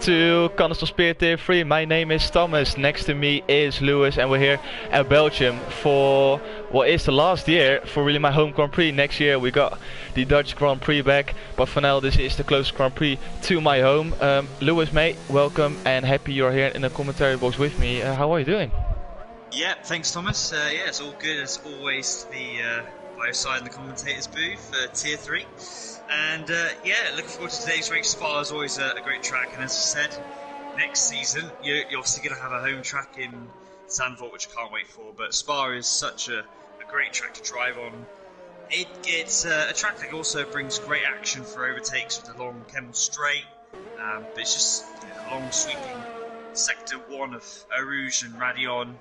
to Coniston Spirit Tier 3. My name is Thomas, next to me is Lewis, and we're here at Belgium for what is the last year for really my home Grand Prix. Next year we got the Dutch Grand Prix back, but for now this is the closest Grand Prix to my home. Lewis, mate, welcome and happy you're here in the commentary box with me. How are you doing? Yeah, thanks Thomas. Yeah, it's all good as always to be by your side in the commentator's booth for Tier 3. And yeah, looking forward to today's race. Spa is always a great track, and as I said, next season you're obviously going to have a home track in Zandvoort, which I can't wait for. But Spa is such a great track to drive on. It's a track that also brings great action for overtakes with the long Kemmel Straight. But it's just a long sweeping sector 1 of Eau Rouge and Radion,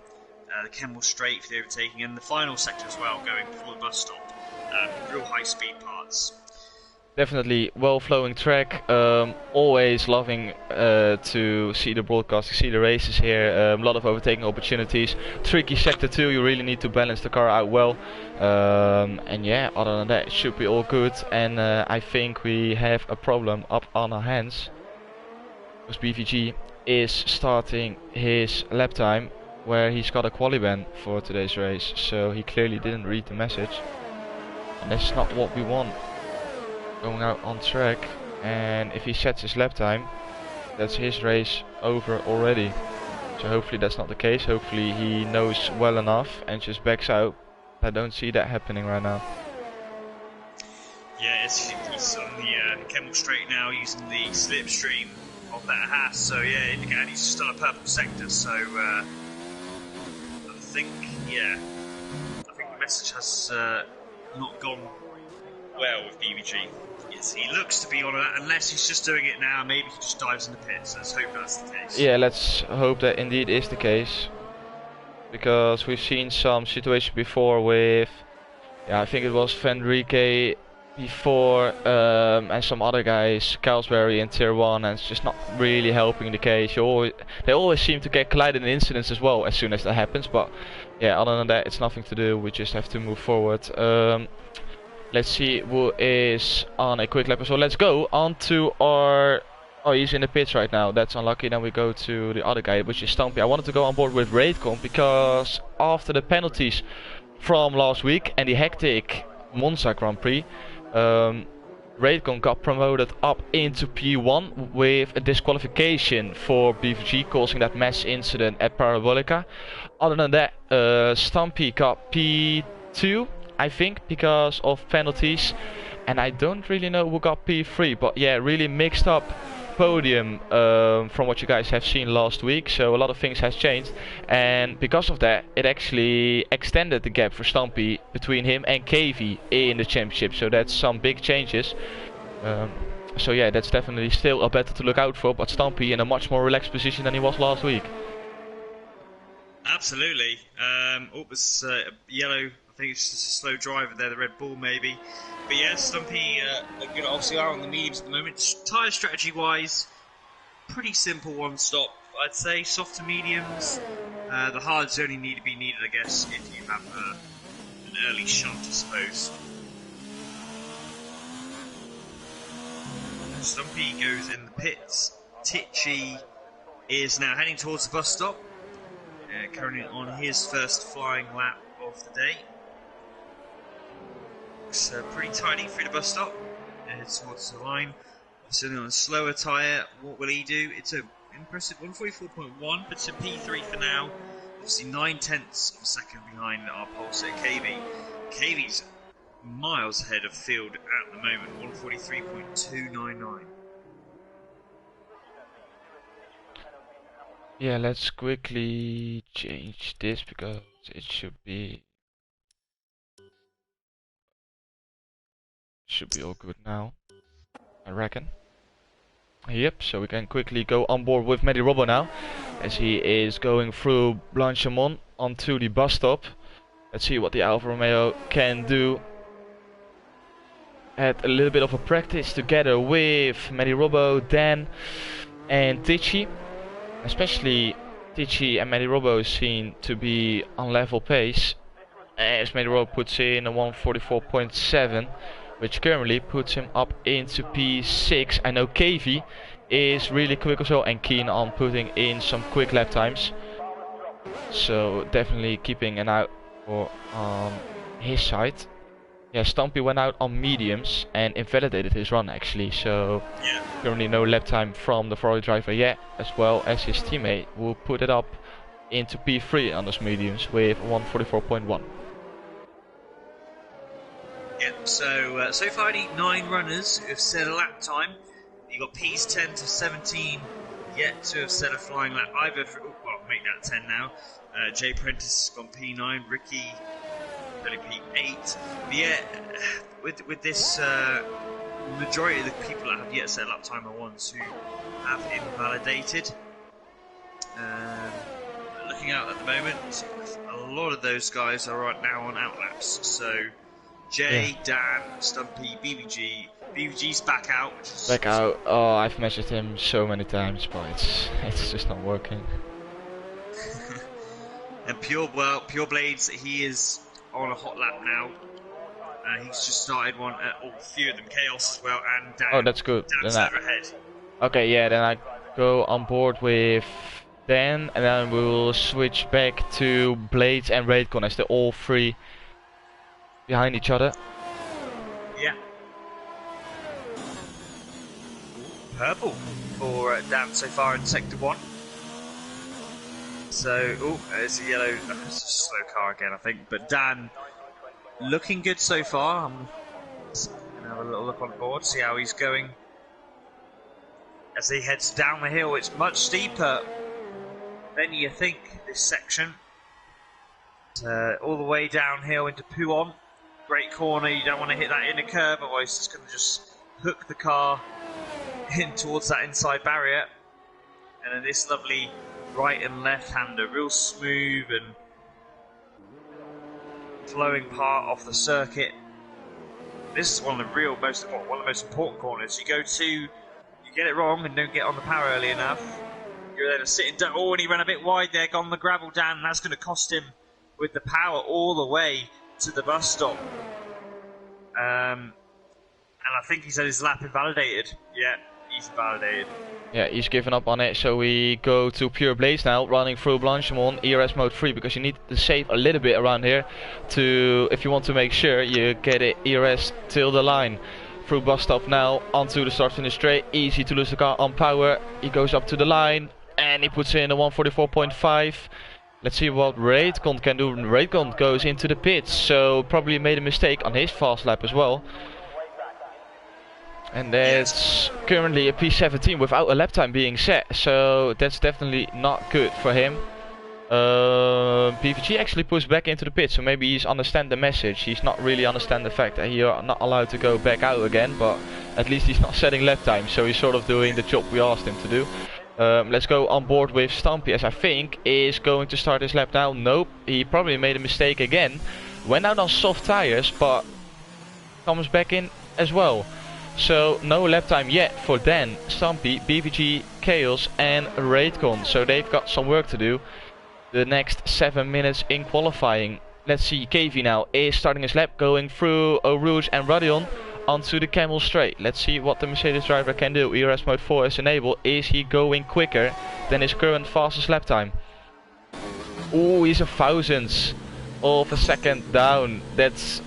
the Kemmel Straight for the overtaking, and the final sector as well, going before the bus stop. Real high speed parts. Definitely well-flowing track. Always loving to see the broadcasting, see the races here. A lot of overtaking opportunities. Tricky sector 2, you really need to balance the car out well. And yeah, other than that, it should be all good. And I think we have a problem up on our hands, because BVG is starting his lap time, where he's got a quali ban for today's race. So he clearly didn't read the message, and that's not what we want. Going out on track, and if he sets his lap time, that's his race over already. So hopefully that's not the case. Hopefully he knows well enough and just backs out. I don't see that happening right now. Yeah, he's on the Kemmel Straight now, using the slipstream of that Haas. So yeah, and he's just on a purple sector. So I think the message has not gone well with BVG. Yes, he looks to be on that, unless he's just doing it now. Maybe he just dives in the pits. Let's hope that's the case. Yeah, let's hope that indeed is the case, because we've seen some situation before with, I think it was Fenrique before, and some other guys, Carlsberry in Tier 1, and it's just not really helping the case. They always seem to get collided in incidents as well as soon as that happens, but yeah, other than that, it's nothing to do. We just have to move forward. Let's see who is on a quick lap. So let's go on to our... Oh, he's in the pits right now. That's unlucky. Then we go to the other guy, which is Stumpy. I wanted to go on board with R10 because after the penalties from last week and the hectic Monza Grand Prix, R10 got promoted up into P1 with a disqualification for BVG causing that mass incident at Parabolica. Other than that, Stumpy got P2. I think because of penalties, and I don't really know who got P3, but yeah, really mixed up podium from what you guys have seen last week. So a lot of things has changed, and because of that, it actually extended the gap for Stumpy between him and KV in the championship. So that's some big changes. So yeah, that's definitely still a battle to look out for, but Stumpy in a much more relaxed position than he was last week. Absolutely. It was yellow. I think it's just a slow driver there, the Red Bull maybe. But yeah, Stumpy obviously are on the mediums at the moment. Tyre strategy wise, pretty simple one stop, I'd say. Soft to mediums. The hards only need to be needed, I guess, if you have an early shunt, I suppose. Stumpy goes in the pits. Tichy is now heading towards the bus stop. Currently on his first flying lap of the day. Looks pretty tidy through the bus stop. Heads towards the line. Sitting on a slower tyre. What will he do? It's an impressive 144.1, but it's a P3 for now. Obviously 9/10 of a second behind our pulsar KV. KV's miles ahead of field at the moment. 143.299. Yeah, let's quickly change this because it should be all good now, I reckon. Yep, so we can quickly go on board with Medi Robo now, as he is going through Blanchimont onto the bus stop. Let's see what the Alfa Romeo can do. Had a little bit of a practice together with Medi Robo, Dan and Tichy. Especially Tichy and Medi Robo seem to be on level pace, as Medi Robo puts in a 144.7, which currently puts him up into P6. I know KV is really quick as well and keen on putting in some quick lap times. So definitely keeping an eye for his side. Yeah, Stumpy went out on mediums and invalidated his run actually, so currently no lap time from the Ferrari driver yet, as well as his teammate will put it up into P3 on those mediums with 1:44.1. Yep, so so far only 9 runners who have set a lap time. You got P's 10 to 17 yet to have set a flying lap either for, well, make that 10 now. Jay Prentice has gone P9, Ricky only P8. But yeah, with this, majority of the people that have yet set a lap time are ones who have invalidated. Looking out at the moment, a lot of those guys are right now on outlaps. So Jay, Dan, Stumpy, BBG. BBG's back out. Which is back out. Oh, I've measured him so many times, but it's just not working. And Pure Blades, he is on a hot lap now. He's just started one. A few of them, Chaos as well, and Dan. Oh, that's good. Dan's ahead. Okay, yeah, then I go on board with Dan, and then we'll switch back to Blades and Raidcon as they're all 3 behind each other. Yeah. Purple for Dan so far in Sector 1. So, oh, there's a yellow, it's a slow car again, I think. But Dan, looking good so far. I'm gonna have a little look on board, see how he's going. As he heads down the hill, it's much steeper than you think, this section. All the way downhill into Pouon. Great corner, you don't want to hit that inner curve, otherwise it's going to just hook the car in towards that inside barrier. And then this lovely right and left hander, real smooth and flowing part of the circuit. This is one of the most important corners. You get it wrong and don't get on the power early enough, you're there to sitting down. Oh, and he ran a bit wide there, gone the gravel down, and that's going to cost him with the power all the way to the bus stop. And I think he's had his lap invalidated. Yeah, he's invalidated. Yeah, he's given up on it, so we go to Pure Blaze now, running through Blanchimont, ERS mode 3, because you need to save a little bit around here if you want to make sure you get it ERS till the line. Through bus stop now, onto the start finish straight, easy to lose the car on power. He goes up to the line, and he puts in a 1:44.5. Let's see what Raidcon can do. Raidcon goes into the pits, so probably made a mistake on his fast lap as well. And that's currently a P17 without a lap time being set, so that's definitely not good for him. PVG actually pushed back into the pit, so maybe he's understand the message. He's not really understand the fact that you're not allowed to go back out again, but at least he's not setting lap time, so he's sort of doing the job we asked him to do. Let's go on board with Stumpy, as I think is going to start his lap now. Nope, he probably made a mistake again. Went out on soft tires, but comes back in as well. So no lap time yet for Dan, Stumpy, BVG, Chaos and Raidcon. So they've got some work to do the next 7 minutes in qualifying. Let's see, KV now is starting his lap, going through Eau Rouge and Radion onto the Camel Straight. Let's see what the Mercedes driver can do. ERS mode 4 is enabled. Is he going quicker than his current fastest lap time? Oh, he's a thousandth of a second down. That's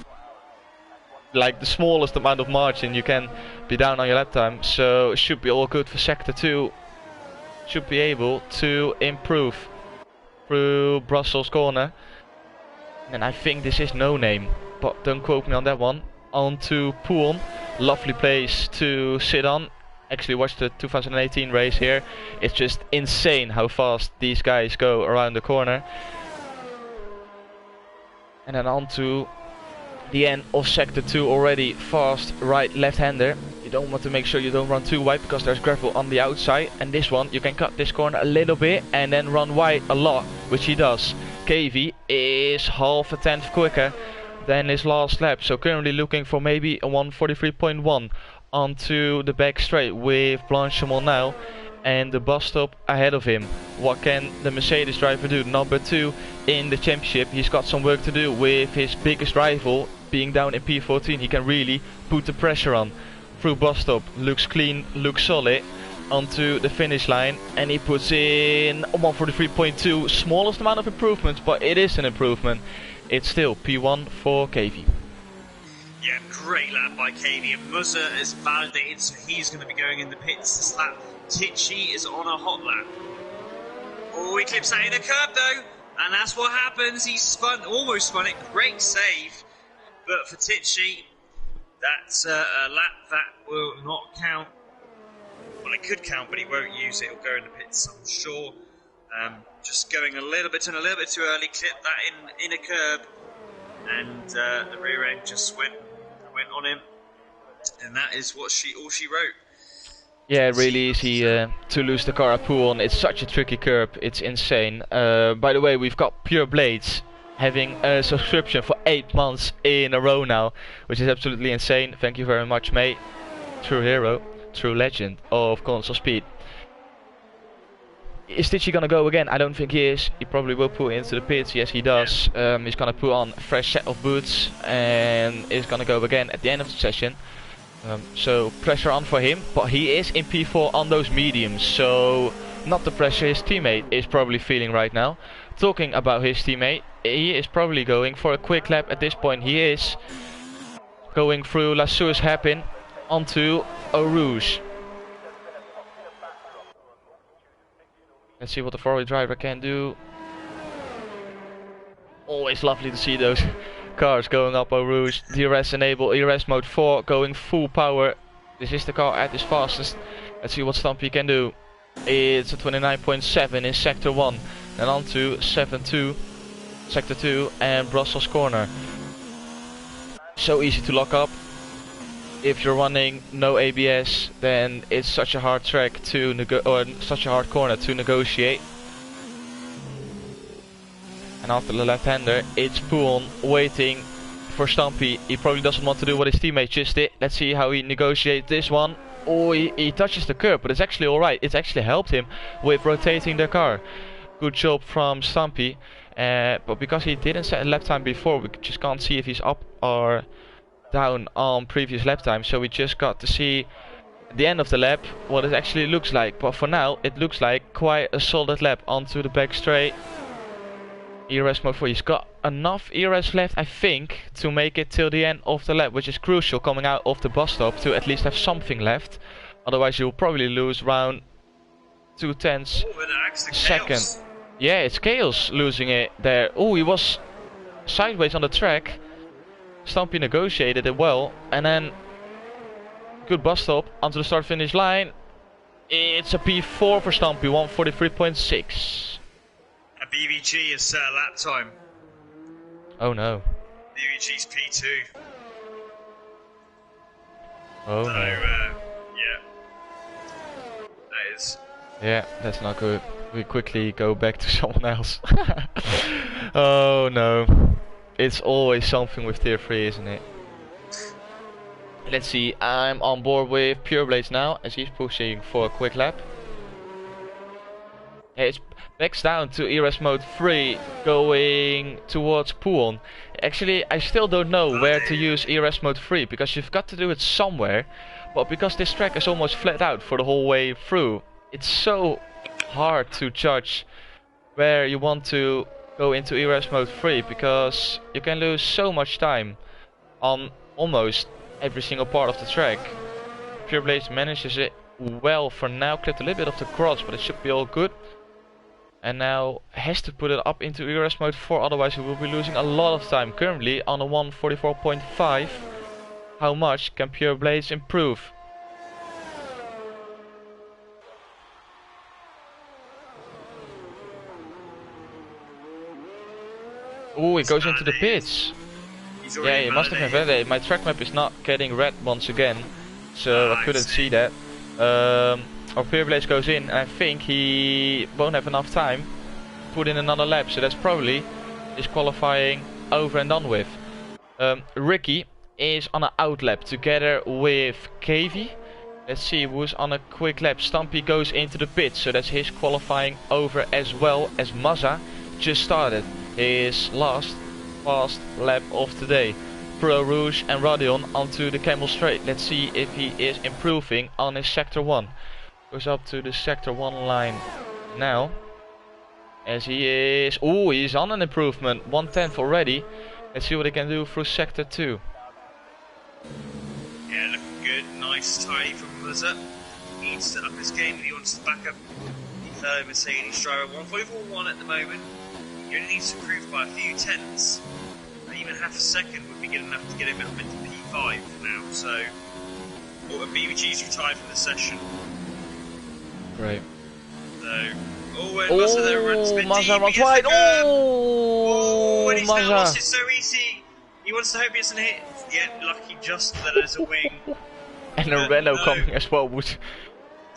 like the smallest amount of margin you can be down on your lap time. So it should be all good for sector 2. Should be able to improve through Brussels corner. And I think this is No Name, but don't quote me on that one. On to Pouon. Lovely place to sit on. Actually watch the 2018 race here. It's just insane how fast these guys go around the corner. And then on to the end of sector 2 already. Fast right left hander. You don't want to make sure you don't run too wide because there's gravel on the outside. And this one you can cut this corner a little bit and then run wide a lot, which he does. KV is half a tenth quicker than his last lap, so currently looking for maybe a 1:43.1 onto the back straight with Blanchimont now and the bus stop ahead of him. What can the Mercedes driver do? Number 2 in the championship. He's got some work to do with his biggest rival being down in P14. He can really put the pressure on. Through bus stop, looks clean, looks solid. onto the finish line, and he puts in 1:43.2. Smallest amount of improvement, but it is an improvement. It's still P1 for KV. Yeah, great lap by KV, and Muzza is validated, so he's going to be going in the pits this lap. Tichy is on a hot lap. Oh, he clips that in a curb though, and that's what happens. He spun, almost spun it. Great save, but for Tichy, that's a lap that will not count. Well, it could count, but he won't use it. He'll go in the pits, I'm sure. Just going a little bit too early. Clipped that in a curb, and the rear end just went on him, and that is what all she wrote. Yeah, really easy to lose the car at Pool. It's such a tricky curb, it's insane. By the way, we've got Pure Blades having a subscription for 8 months in a row now, which is absolutely insane. Thank you very much, mate. True hero, true legend of console speed. Is Tichy gonna go again? I don't think he is. He probably will pull into the pits. Yes, he does. He's gonna put on a fresh set of boots and is gonna go again at the end of the session. So pressure on for him, but he is in P4 on those mediums, so not the pressure his teammate is probably feeling right now. Talking about his teammate, he is probably going for a quick lap at this point. He is going through La Suez hairpin onto Eau Rouge. Let's see what the four-wheel driver can do. Always lovely to see those cars going up Eau Rouge. DRS enable, ERS mode 4 going full power. This is the car at its fastest. Let's see what Stumpy can do. It's a 29.7 in sector 1. And on to sector 2 and Brussels corner. So easy to lock up. If you're running no ABS, then it's such a hard track to such a hard corner to negotiate. And after the left-hander, it's Poon waiting for Stumpy. He probably doesn't want to do what his teammate just did. Let's see how he negotiates this one. Oh, he touches the curb, but it's actually alright. It's actually helped him with rotating the car. Good job from Stumpy. But because he didn't set a lap time before, we just can't see if he's up or down on previous lap time. So we just got to see at the end of the lap what it actually looks like. But for now, it looks like quite a solid lap onto the back straight. ERS mode 4. He's got enough ERS left, I think, to make it till the end of the lap, which is crucial coming out of the bus stop to at least have something left. Otherwise, you'll probably lose around 2/10 second. Yeah, it's Chaos losing it there. Oh, he was sideways on the track. Stumpy negotiated it well, and then good bus stop onto the start finish line. It's a P4 for Stumpy, 1:43.6. A BBG has set a lap time. Oh no. BBG's P2. Oh So, no. yeah. That is. Yeah, that's not good. We quickly go back to someone else. Oh no. It's always something with tier 3, isn't it? Let's see, I'm on board with Pure Blades now as he's pushing for a quick lap. Yeah, it's backs down to ERS mode 3 going towards Poon. Actually, I still don't know where to use ERS mode 3 because you've got to do it somewhere. But because this track is almost flat out for the whole way through, it's so hard to judge where you want to go into ERS mode 3 because you can lose so much time on almost every single part of the track. Pure Blades manages it well for now. Clipped a little bit of the cross, but it should be all good. And now has to put it up into ERS mode 4, otherwise he will be losing a lot of time. Currently on a 1:44.5. How much can Pure Blades improve? Oh, he goes into the pits. Yeah, he must have invalidated. My track map is not getting red once again, so I couldn't see that. Our Pure Blades goes in, and I think he won't have enough time to put in another lap, so that's probably disqualifying over and done with. Ricky is on an out lap together with KV. Let's see who's on a quick lap. Stumpy goes into the pit, so that's his qualifying over as well as Mazza just started his last fast lap of today. Pro Rouge and Radion onto the Camel Straight. Let's see if he is improving on his sector 1. Goes up to the sector 1 line now. As he is... Oh, he's on an improvement. 1/10 already. Let's see what he can do through sector 2. Yeah, looking good. Nice tidy from Muzza. He needs to up his game if he wants to back up the fellow Mercedes driver. 144.1 at the moment. He only needs to improve by a few tenths. Even half a second would be good enough to get him up into P5 now. So, BVG's retired from the session. Right. So, Mazza there runs a bit Mazza deep, runs wide. And he's now Mazza. lost it so easy. He wants to hope he doesn't hit. Yeah, lucky just that there's a wing. And a Renault coming as well. It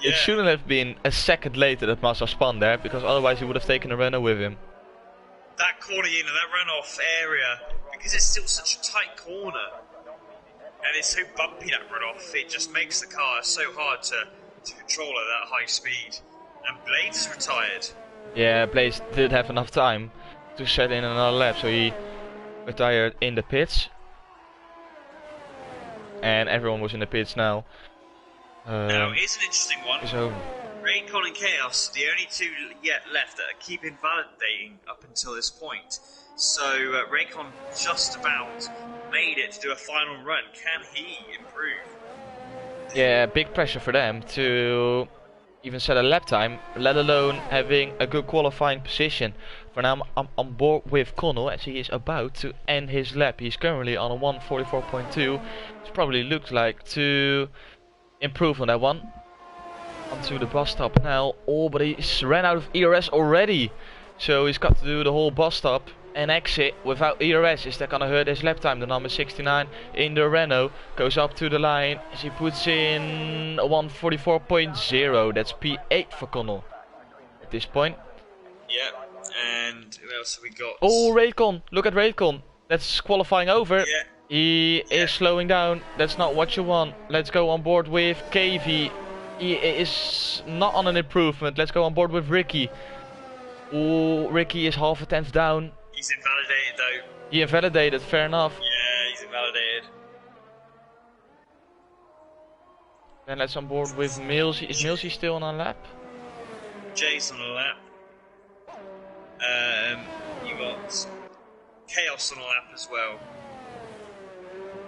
Yeah. shouldn't have been a second later that Mazza spun there, because otherwise he would have taken a Renault with him. That corner, that runoff area, because it's still such a tight corner, and it's so bumpy, that runoff, it just makes the car so hard to control at that high speed. And Blades is retired. Yeah, Blaze didn't have enough time to set in another lap, so he retired in the pits. And everyone was in the pits now. Now, here's an interesting one. So, Raycon and Chaos are the only two yet left that keep invalidating up until this point. So, Raycon just about made it to do a final run. Can he improve? yeah, big pressure for them to even set a lap time, let alone having a good qualifying position. For now, I'm on board with Connell as he is about to end his lap. He's currently on a 1:44.2. It probably looks like to improve on that one. Onto the bus stop now. Oh, but he's ran out of ERS already. So he's got to do the whole bus stop and exit without ERS. Is that gonna hurt his lap time? The number 69 in the Renault goes up to the line as he puts in a 1:44.0. That's P8 for Connell at this point. Yeah, and who else have we got? Oh, Raycon! Look at Raycon. That's qualifying over. Yeah. He is slowing down. That's not what you want. Let's go on board with KV. He is not on an improvement. Let's go on board with Ricky. Oh, Ricky is half a tenth down. He's invalidated though. He invalidated, fair enough. Yeah, he's invalidated. Then let's on board with Milsey. Is Milsey still on a lap? Jay's on a lap. You got Chaos on a lap as well.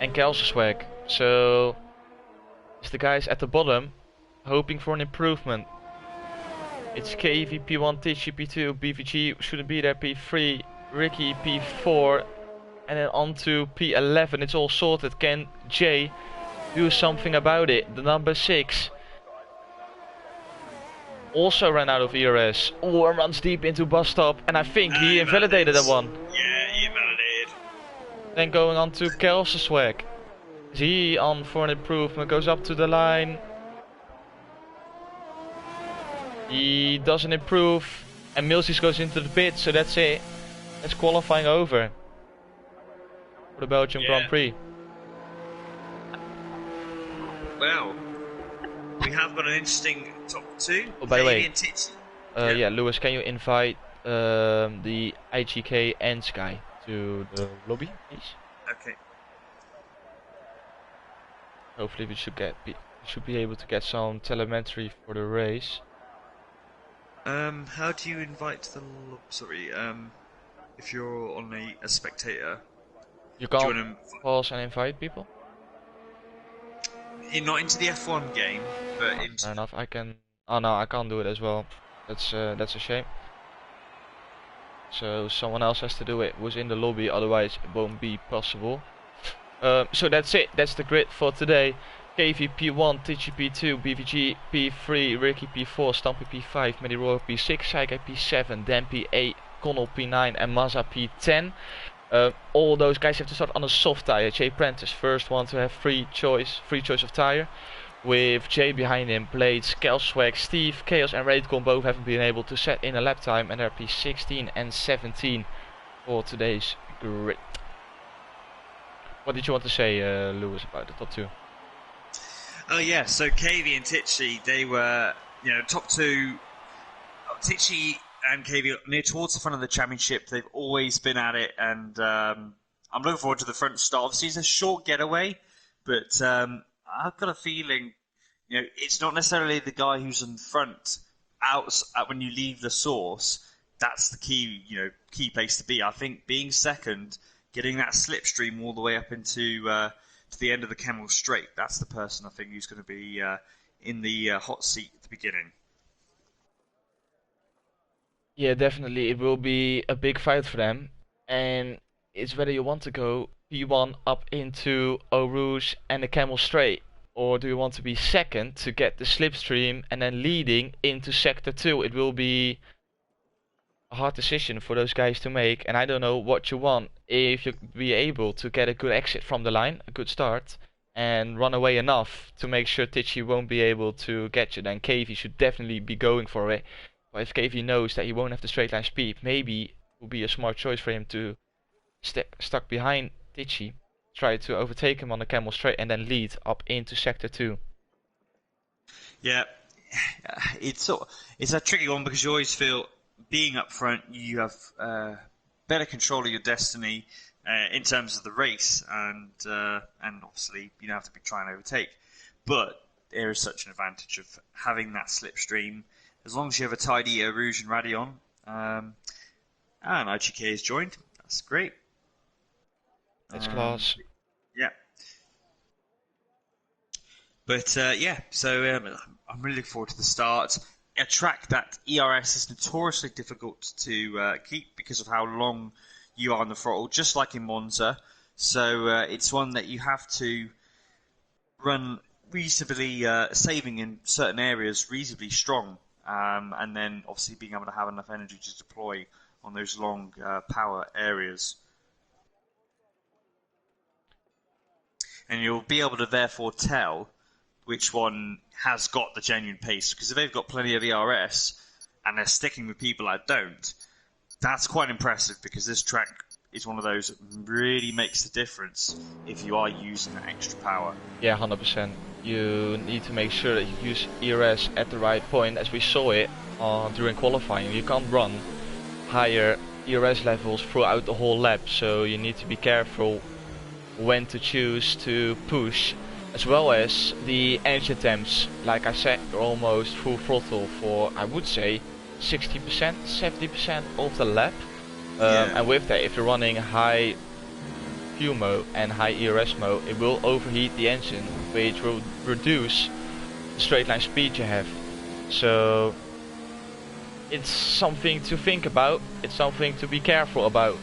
And Kelseswag. So it's the guys at the bottom hoping for an improvement. It's KV P1, Tichy P2, BVG shouldn't be there, P3, Ricky P4, and then on to P11. It's all sorted. Can Jay do something about it? The number 6 also ran out of ERS. Oh, and runs deep into bus stop, and I think he invalidated that one. Yeah, he invalidated. Then going on to Kelseswag. Is he on for an improvement? Goes up to the line. He doesn't improve, and Milsey goes into the pit, so that's it. That's qualifying over for the Belgium Grand Prix. Well, we have got an interesting top 2. Oh, by the way, yeah. yeah, Lewis, can you invite the IGK and Sky to the lobby, please? Okay. Hopefully we should be able to get some telemetry for the race. How do you invite the if you're on a spectator? You can't pause and invite people? Not into the F1 game, but into... Fair enough, I can... Oh no, I can't do it as well. That's a shame. So someone else has to do it who's in the lobby, otherwise it won't be possible. So that's it, that's the grid for today. KV P1, Tichy P2, BVG P3, Ricky P4, Stampy P5, Mediroy P6, Saikai P7, Dan P8, Connell P9 and Mazza P10. All those guys have to start on a soft tire. Jay Prentice, first one to have free choice of tire. With Jay behind him, Blades, Kelswag, Steve, Chaos and Raidcon both haven't been able to set in a lap time, and they're P16 and 17 for today's grid. What did you want to say, Lewis, about the top 2? Oh yeah, so KV and Tichy, they were, top 2. Tichy and KV near towards the front of the championship. They've always been at it, and I'm looking forward to the front start. Obviously, it's a short getaway, but I've got a feeling, it's not necessarily the guy who's in front when you leave the source. That's the key place to be. I think being second, getting that slipstream all the way up into to the end of the Camel Straight, that's the person I think who's going to be in the hot seat at the beginning. Yeah, definitely. It will be a big fight for them. And it's whether you want to go P1 up into Eau Rouge and the Camel Straight. Or do you want to be second to get the slipstream and then leading into Sector 2? It will be a hard decision for those guys to make. And I don't know what you want. If you be able to get a good exit from the line, a good start, and run away enough to make sure Tichy won't be able to get you, then KV should definitely be going for it. But if KV knows that he won't have the straight line speed, maybe it would be a smart choice for him to stuck behind Tichy, try to overtake him on the Camel Straight, and then lead up into Sector 2. Yeah, it's a tricky one because you always feel being up front, you have better control of your destiny in terms of the race, and obviously you don't have to be trying to overtake. But there is such an advantage of having that slipstream. As long as you have a tidy Rouge and Radion, and IGK is joined, that's great. It's class. Yeah. But so I'm really looking forward to the start. A track that ERS is notoriously difficult to keep because of how long you are on the throttle, just like in Monza. So it's one that you have to run reasonably saving in certain areas, reasonably strong, and then obviously being able to have enough energy to deploy on those long power areas. And you'll be able to therefore tell which one has got the genuine pace, because if they've got plenty of ERS and they're sticking with people that don't, that's quite impressive, because this track is one of those that really makes the difference if you are using that extra power. Yeah, 100%. You need to make sure that you use ERS at the right point, as we saw it during qualifying. You can't run higher ERS levels throughout the whole lap, so you need to be careful when to choose to push, as well as the energy attempts. Like I said, you're almost full throttle for, I would say, 60%, 70% of the lap. And with that, if you're running high fuel mode and high ERS mode, it will overheat the engine, which will reduce the straight line speed you have. So it's something to think about, it's something to be careful about.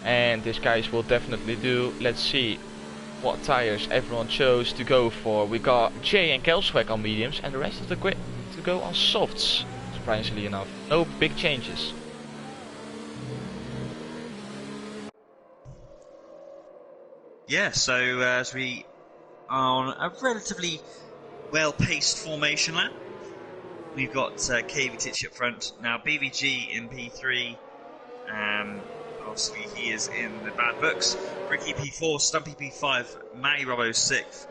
And these guys will definitely do. Let's see what tires everyone chose to go for. We got Jay and Kelswag on mediums, and the rest of the grid to go on softs, surprisingly enough. No big changes. Yeah, so as we are on a relatively well-paced formation lap, we've got KV Titch up front. Now BVG in P3, obviously he is in the bad books. Ricky P4, Stumpy P5, Matty Robbo 6th.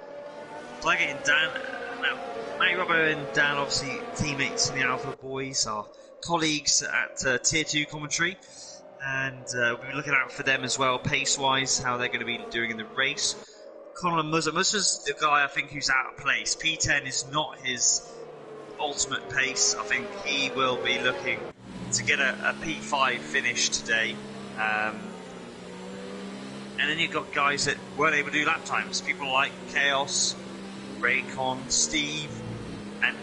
Blaggett and Dan. Now, Matty Robbo and Dan, obviously teammates in the Alpha Boys, are colleagues at Tier 2 commentary. And we'll be looking out for them as well, pace-wise, how they're going to be doing in the race. Conor Muzza. Muzza's the guy, I think, who's out of place. P10 is not his ultimate pace. I think he will be looking to get a P5 finish today. And then you've got guys that weren't able to do lap times. People like Chaos, Raycon, Steve, and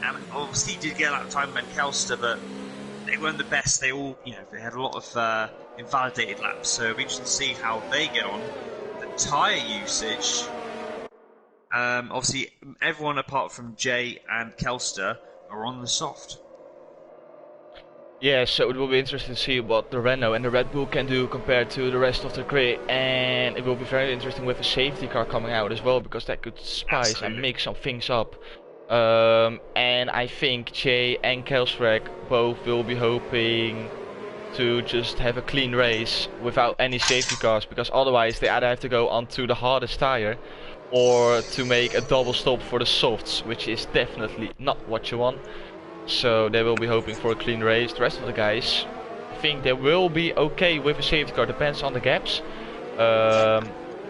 Steve did get a lap time, and Kelster, but they weren't the best. They all, they had a lot of invalidated laps. So it'll be interesting to see how they get on. The tyre usage, obviously everyone apart from Jay and Kelster are on the soft. Yeah, so it will be interesting to see what the Renault and the Red Bull can do compared to the rest of the grid, and it will be very interesting with a safety car coming out as well, because that could spice and mix some things up. And I think Jay and Kelswag both will be hoping to just have a clean race without any safety cars, because otherwise they either have to go onto the hardest tire or to make a double stop for the softs, which is definitely not what you want. So they will be hoping for a clean race. The rest of the guys, I think they will be okay with a safety car, depends on the gaps.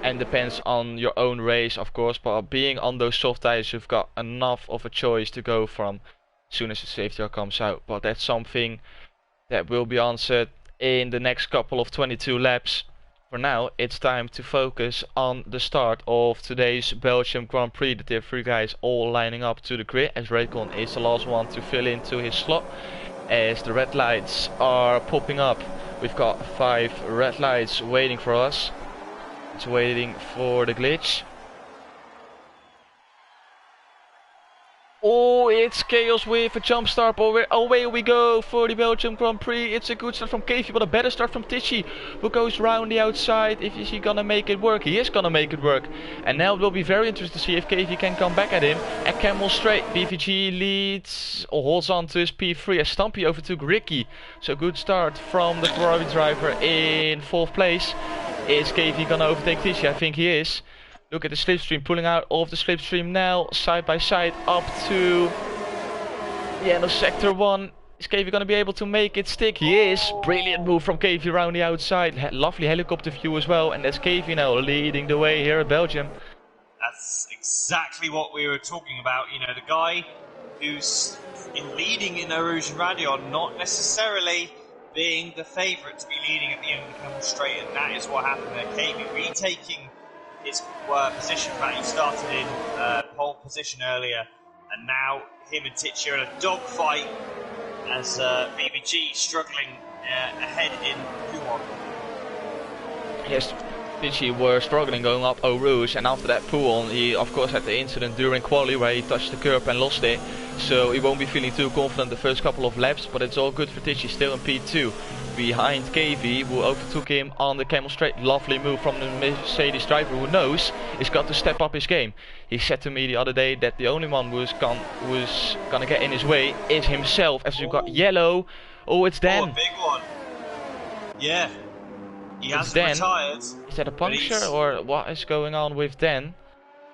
and depends on your own race, of course. But being on those soft tires, you've got enough of a choice to go from as soon as the safety car comes out. But that's something that will be answered in the next couple of 22 laps. For now, it's time to focus on the start of today's Belgium Grand Prix. The tier 3 guys all lining up to the grid, as Raycon is the last one to fill into his slot. As the red lights are popping up, we've got 5 red lights waiting for us. It's waiting for the glitch. Oh, it's chaos with a jump start. Away we go for the Belgium Grand Prix. It's a good start from KV, but a better start from Tichy, who goes round the outside. Is he gonna make it work? He is gonna make it work. And now it will be very interesting to see if KV can come back at him. At Camel Straight, BVG leads or holds on to his P3 as Stumpy overtook Ricky. So good start from the Ferrari driver in 4th place. Is KV gonna overtake Tichy? I think he is. Look at the slipstream, pulling out of the slipstream now, side by side, up to the end of sector 1. Is KV going to be able to make it stick? He is. Brilliant move from KV around the outside. Lovely helicopter view as well. And that's KV now leading the way here at Belgium. That's exactly what we were talking about. You know, the guy who's leading in Erosion Radion, not necessarily being the favourite to be leading at the end of the Camel Straight. And that is what happened there. KV retaking his position back. He started in pole position earlier, and now him and Titchy are in a dogfight as BBG struggling ahead in Q1. Yes, Titchy were struggling going up Eau Rouge, and after that pull-on, he of course had the incident during quali where he touched the curb and lost it, so he won't be feeling too confident the first couple of laps, but it's all good for Titchy, still in P2. Behind KV, who overtook him on the Camel Straight. Lovely move from the Mercedes driver, who knows he's got to step up his game. He said to me the other day that the only one who's gonna get in his way is himself, as you've got yellow. Oh, it's Dan. Oh, a big one. Yeah. He hasn't retired. Is that a puncture or what is going on with Dan?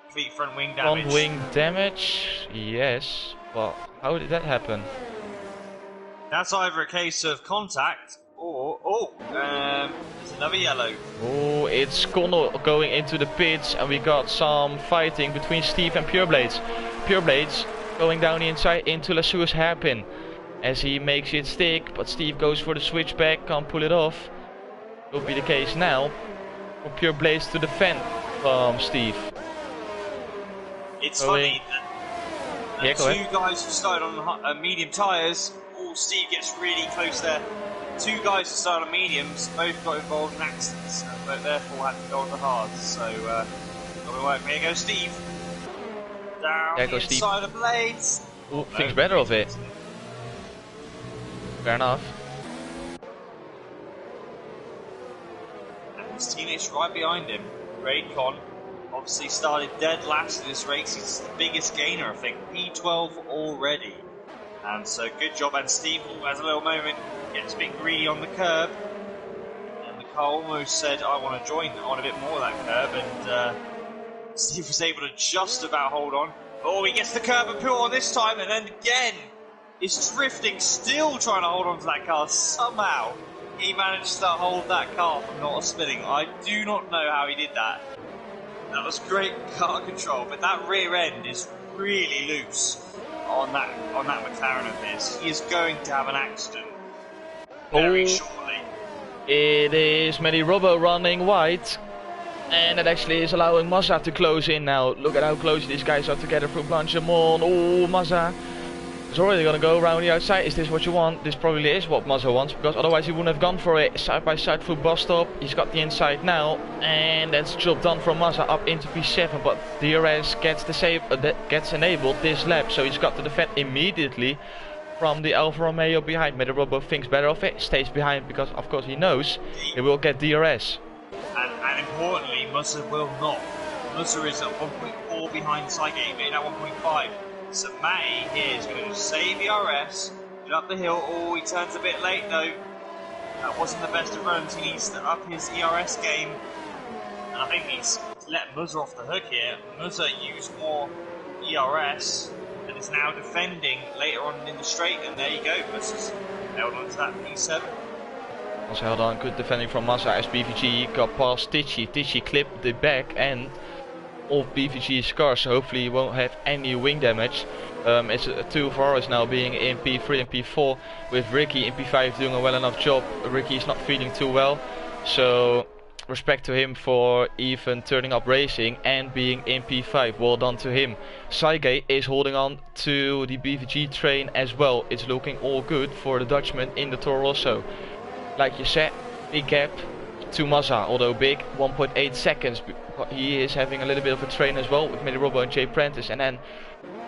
Complete front wing damage. Front wing damage? Yes. But how did that happen? That's either a case of contact or there's another yellow. Oh, it's Connor going into the pits, and we got some fighting between Steve and Pureblades. Pureblades going down the inside into Lassu's hairpin as he makes it stick, but Steve goes for the switchback, can't pull it off. Will be the case now for Pureblades to defend from Steve. It's funny that two guys who started on medium tyres. Steve gets really close there. 2 guys who started on mediums both got involved in accidents, but therefore had to go on the hards. So, here goes Steve. Down the inside of Blades. Ooh, thinks better of it. Fair enough. And his teammates right behind him. Raycon obviously started dead last in this race. He's the biggest gainer, I think. P12 already. And so good job, and Steve has a little moment, gets a bit greedy on the curb, and the car almost said, I want to join, I want a bit more of that curb, and Steve was able to just about hold on. Oh, he gets the curb and pull on this time, and then again, is drifting, still trying to hold on to that car. Somehow, he managed to hold that car from not spinning. I do not know how he did that. That was great car control, but that rear end is really loose. On that McLaren of his, he is going to have an accident very shortly. It is Medi Robbo running wide, and it actually is allowing Mazda to close in now. Look at how close these guys are together through Blanchimont. Oh, Mazda is already going to go around the outside. Is this what you want? This probably is what Mazda wants, because otherwise he wouldn't have gone for it. Side by side through bus stop. He's got the inside now, and that's job done from Mazda up into P7. But DRS gets enabled this lap, so he's got to defend immediately from the Alfa Romeo behind. Medi Robbo thinks better of it, stays behind because of course he knows he will get DRS. And importantly, Mazda will not. Mazda is at 1.4 behind Sygate, made at 1.5. So Matty here is going to save the RS, get up the hill. Oh, he turns a bit late though. That wasn't the best of runs. He needs to up his ERS game. And I think he's let Muzza off the hook here. Muzza used more ERS and is now defending later on in the straight. And there you go, Muzza's held on to that P7. Also held on, good defending from Massa as BVG got past Tichy. Tichy clipped the back end of BVG's car, so hopefully he won't have any wing damage. It's 2 Ferraris now being in P3 and P4 with Ricky in P5 doing a well enough job. Ricky's not feeling too well, so respect to him for even turning up racing and being in P5. Well done to him. Saige is holding on to the BVG train as well. It's looking all good for the Dutchman in the Toro Rosso. Like you said, big gap to Mazza, although big, 1.8 seconds. He is having a little bit of a train as well with Millie Robbo and Jay Prentice, and then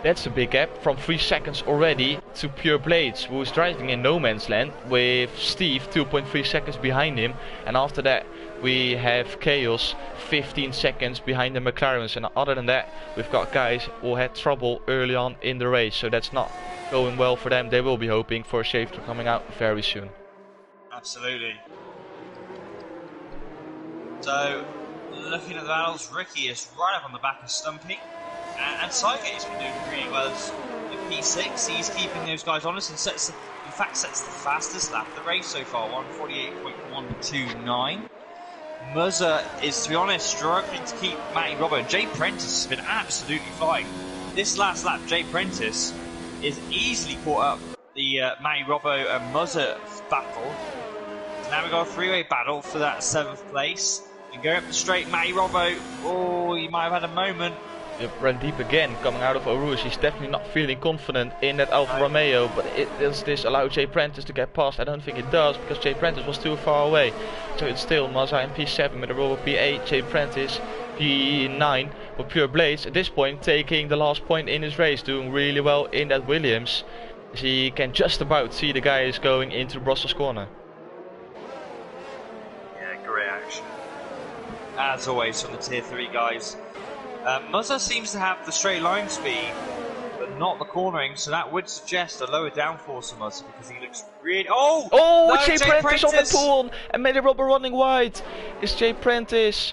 that's a big gap from 3 seconds already to Pure Blades, who is driving in no man's land with Steve 2.3 seconds behind him, and after that we have Chaos 15 seconds behind the McLarens, and other than that we've got guys who had trouble early on in the race, so that's not going well for them. They will be hoping for a safety coming out very soon. Absolutely. So, looking at the battles, Ricky is right up on the back of Stumpy, and Sygate's been doing really well in P6. He's keeping those guys honest and sets the fastest lap of the race so far, 1:48.129. Muzza is, to be honest, struggling to keep Matty Robbo, and Jay Prentice has been absolutely flying. This last lap, Jay Prentice is easily caught up the Matty Robbo and Muzza battle. So now we've got a three-way battle for that 7th place. And going up the straight, Matty Robbo, oh, he might have had a moment. Yep, ran deep again, coming out of Eau Rouge. He's definitely not feeling confident in that Alfa Romeo, but does this allow Jay Prentice to get past? I don't think it does, because Jay Prentice was too far away. So it's still Mazza in P7 with a Robbo P8, Jay Prentice P9 with Pure Blades. At this point, taking the last point in his race, doing really well in that Williams. As he can just about see the guys going into Brussels corner. Yeah, great action. As always from the Tier 3 guys. Muzza seems to have the straight line speed, but not the cornering, so that would suggest a lower downforce for Muzza, because he looks really... Oh! Oh, no, Jay Prentice off at Poon, and Matty Robbo running wide. Is Jay Prentice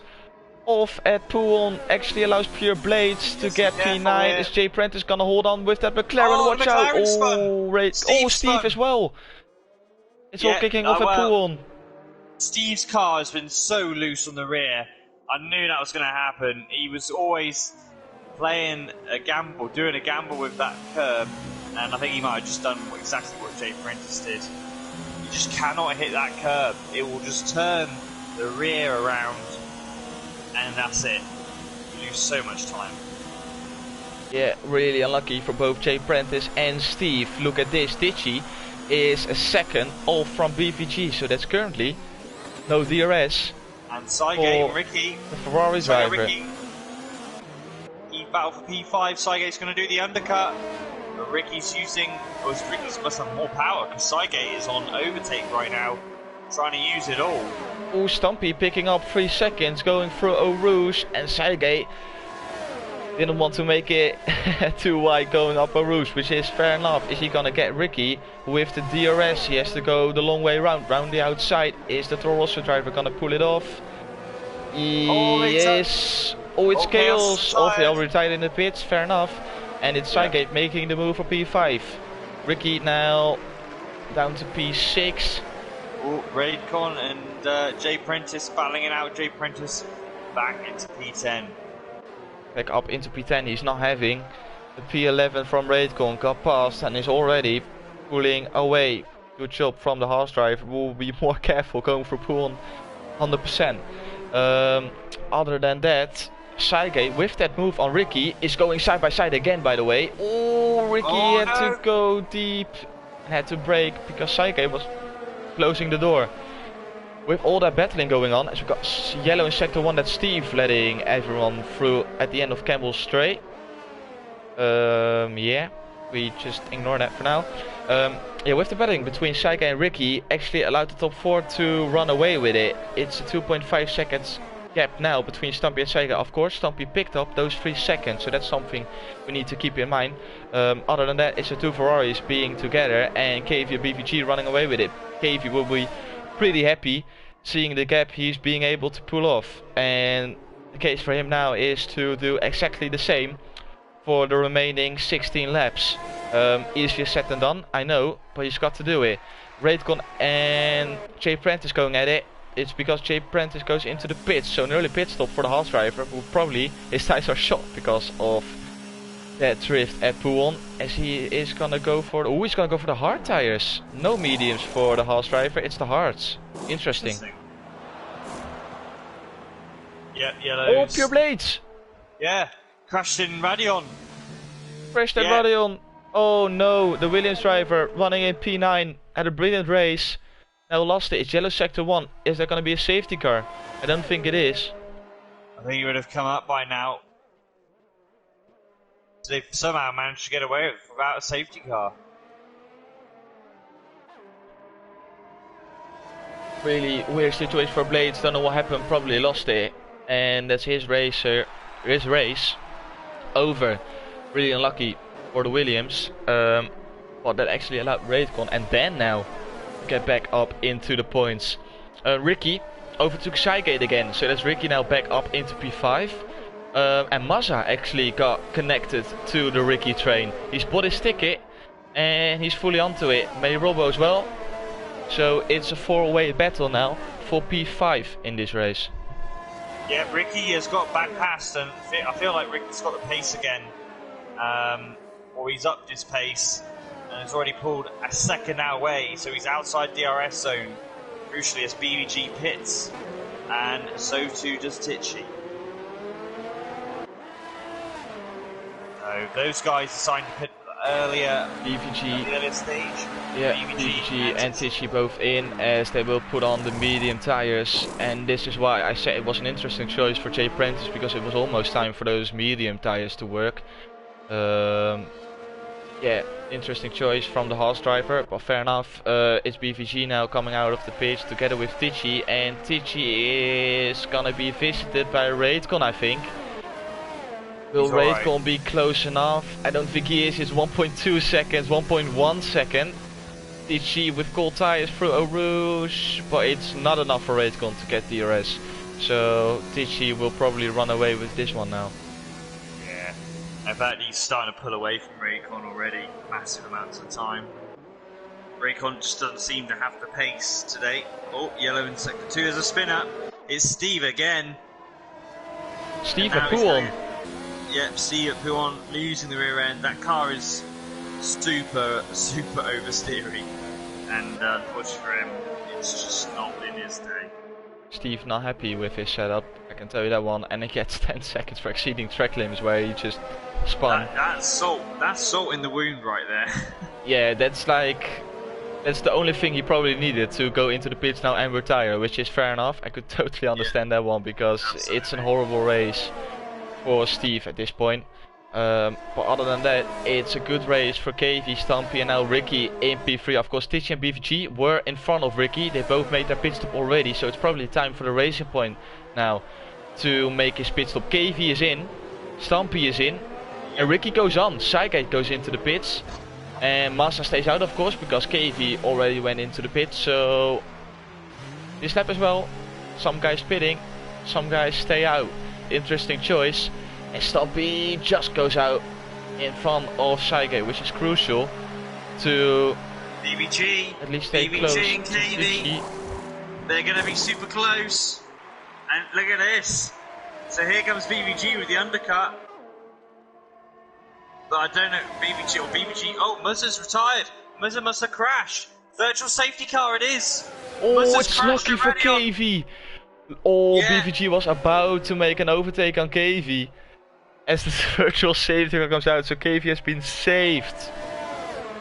off at Poon, actually allows Pure Blades to get P9. Is Jay Prentice gonna hold on with that McLaren? Watch out! Oh, Steve as well. It's all kicking off at Poon. Steve's car has been so loose on the rear. I knew that was going to happen. He was always playing a gamble, doing a gamble with that curb, and I think he might have just done exactly what Jay Prentice did. You just cannot hit that curb. It will just turn the rear around, and that's it. You lose so much time. Yeah, really unlucky for both Jay Prentice and Steve. Look at this. Tichy is a second off from BVG, so that's currently no DRS. And Saige and Ricky, the Ferrari driver. Ricky, he battled for P5. Saige's going to do the undercut, but Ricky's must have more power, because Saige is on overtake right now, trying to use it all. Oh, Stumpy picking up 3 seconds, going through Eau Rouge, and Saige didn't want to make it too wide going up Eau Rouge, which is fair enough. Is he gonna get Ricky with the DRS? He has to go the long way round the outside. Is the Toro Rosso driver gonna pull it off? Yes. Oh, it's Chaos. Oh, they already retired in the pits, fair enough. And it's Saige making the move for P5. Ricky now down to P6. Oh, Raidcon and Jay Prentice battling it out. Jay Prentice back into P10. Back up into P10, he's not having the P11 from Raidcon, got past and is already pulling away. Good job from the Haas driver, will be more careful going for Poon 100%. Other than that, Saige with that move on Ricky is going side by side again, by the way. Oh, Ricky had to go deep and had to brake because Saige was closing the door. With all that battling going on, as we've got yellow in sector 1, that's Steve letting everyone through at the end of Campbell Straight. Yeah, we just ignore that for now. Yeah, with the battling between Saige and Ricky, actually allowed the top 4 to run away with it. It's a 2.5 seconds gap now between Stumpy and Saige. Of course, Stumpy picked up those 3 seconds, so that's something we need to keep in mind. Other than that, it's the 2 Ferraris being together and KV and BVG running away with it. KV will be pretty happy seeing the gap he's being able to pull off, and the case for him now is to do exactly the same for the remaining 16 laps. Easier said than done, I know, but he's got to do it. Raycon and Jay Prentice going at it, it's because Jay Prentice goes into the pits. So an early pit stop for the Haas driver, who probably his tires are shot because of that drift at Pouon, as he is gonna go for he's gonna go for the hard tires. No mediums for the Haas driver, it's the hards. Interesting. Yeah, yellows. Oh, pure blades! Yeah, crashed in Radeon. Crashed at Radeon. Oh no, the Williams driver running in P9 had a brilliant race. Now lost it. It's yellow sector 1. Is there gonna be a safety car? I don't think it is. I think he would have come up by now. They've somehow managed to get away without a safety car. Really weird situation for Blades. Don't know what happened. Probably lost it, and that's his race over. Really unlucky for the Williams. Well, that actually allowed Raycon and Dan now to get back up into the points. Ricky overtook Shygate again, so that's Ricky now back up into P5. And Mazza actually got connected to the Ricky train. He's bought his ticket and he's fully onto it. May Robo as well. So it's a 4-way battle now for P5 in this race. Yeah, Ricky has got back past, and I feel like Ricky's got the pace again. Or he's upped his pace and has already pulled a second now away, so he's outside DRS zone. Crucially, as BVG pits, and so too does Tichy. So those guys decided to pit earlier. BVG, the earlier stage. Yeah, BVG and Tichy both in, as they will put on the medium tires, and this is why I said it was an interesting choice for Jay Prentice, because it was almost time for those medium tires to work. Yeah, interesting choice from the Haas driver, but fair enough. It's BVG now coming out of the pitch together with Tichy, and Tichy is gonna be visited by Raycon, I think. Will Raycon be close enough? I don't think he is. It's 1.2 seconds, 1.1 second. Tichy with cold tires through Eau Rouge, but it's not enough for Raycon to get DRS. So Tichy will probably run away with this one now. In fact, he's starting to pull away from Raycon already, massive amounts of time. Raycon just doesn't seem to have the pace today. Oh, yellow in sector 2 as a spinner. It's Steve again. Steve at Pouon. Yep, Steve at Pouon losing the rear end. That car is super oversteering. And unfortunately for him, it's just not been his day. Steve not happy with his setup, I can tell you that one, and he gets 10 seconds for exceeding track limits where he just spun. That's salt in the wound right there. Yeah, that's the only thing he probably needed to go into the pits now and retire, which is fair enough. I could totally understand that one, because it's a horrible race for Steve at this point. But other than that, it's a good race for KV, Stampy, and now Ricky in P3. Of course, Tichy and BVG were in front of Ricky. They both made their pit stop already, so it's probably time for the Racing Point now to make his pit stop. KV is in, Stampy is in, and Ricky goes on. Shygate goes into the pits, and Mazza stays out, of course, because KV already went into the pits. So this lap as well, some guys pitting, some guys stay out. Interesting choice. And Stampy just goes out in front of Shygate, which is crucial to BVG, at least stay BVG close and KV. They're going to be super close. And look at this. So here comes BVG with the undercut. But I don't know, BVG. Oh, Muzza's retired. Muzza must have crashed. Virtual safety car it is. Oh, Muzza's it's lucky for KV. Oh, yeah. BVG was about to make an overtake on KV as the virtual safety car comes out. So KV has been saved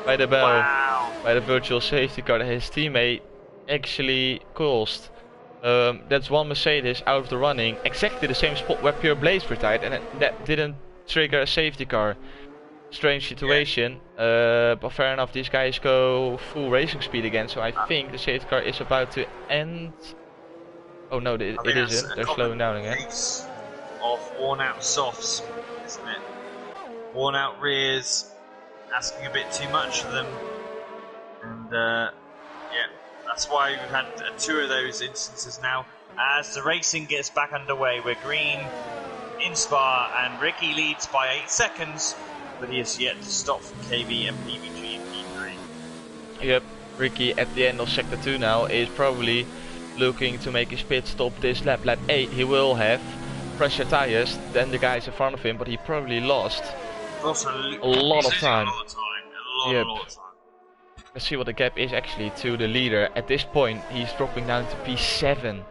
by the bell, by the virtual safety car that his teammate actually caused. That's one Mercedes out of the running, exactly the same spot where Pure Blaze retired, and that didn't trigger a safety car. Strange situation, but fair enough. These guys go full racing speed again, so I think the safety car is about to end. Oh no, it isn't. They're slowing down again. Of worn out softs, isn't it? Worn out rears, asking a bit too much of them, and yeah, that's why we've had two of those instances now. As the racing gets back underway, we're green in Spa, and Ricky leads by 8 seconds, but he has yet to stop from KV and PVG in P3. Yep, Ricky at the end of sector 2 now is probably looking to make his pit stop this lap. Lap 8 he will have fresher tires than the guys in front of him, but he probably lost a lot of time. A lot of time. Let's see what the gap is actually to the leader. At this point he's dropping down to P7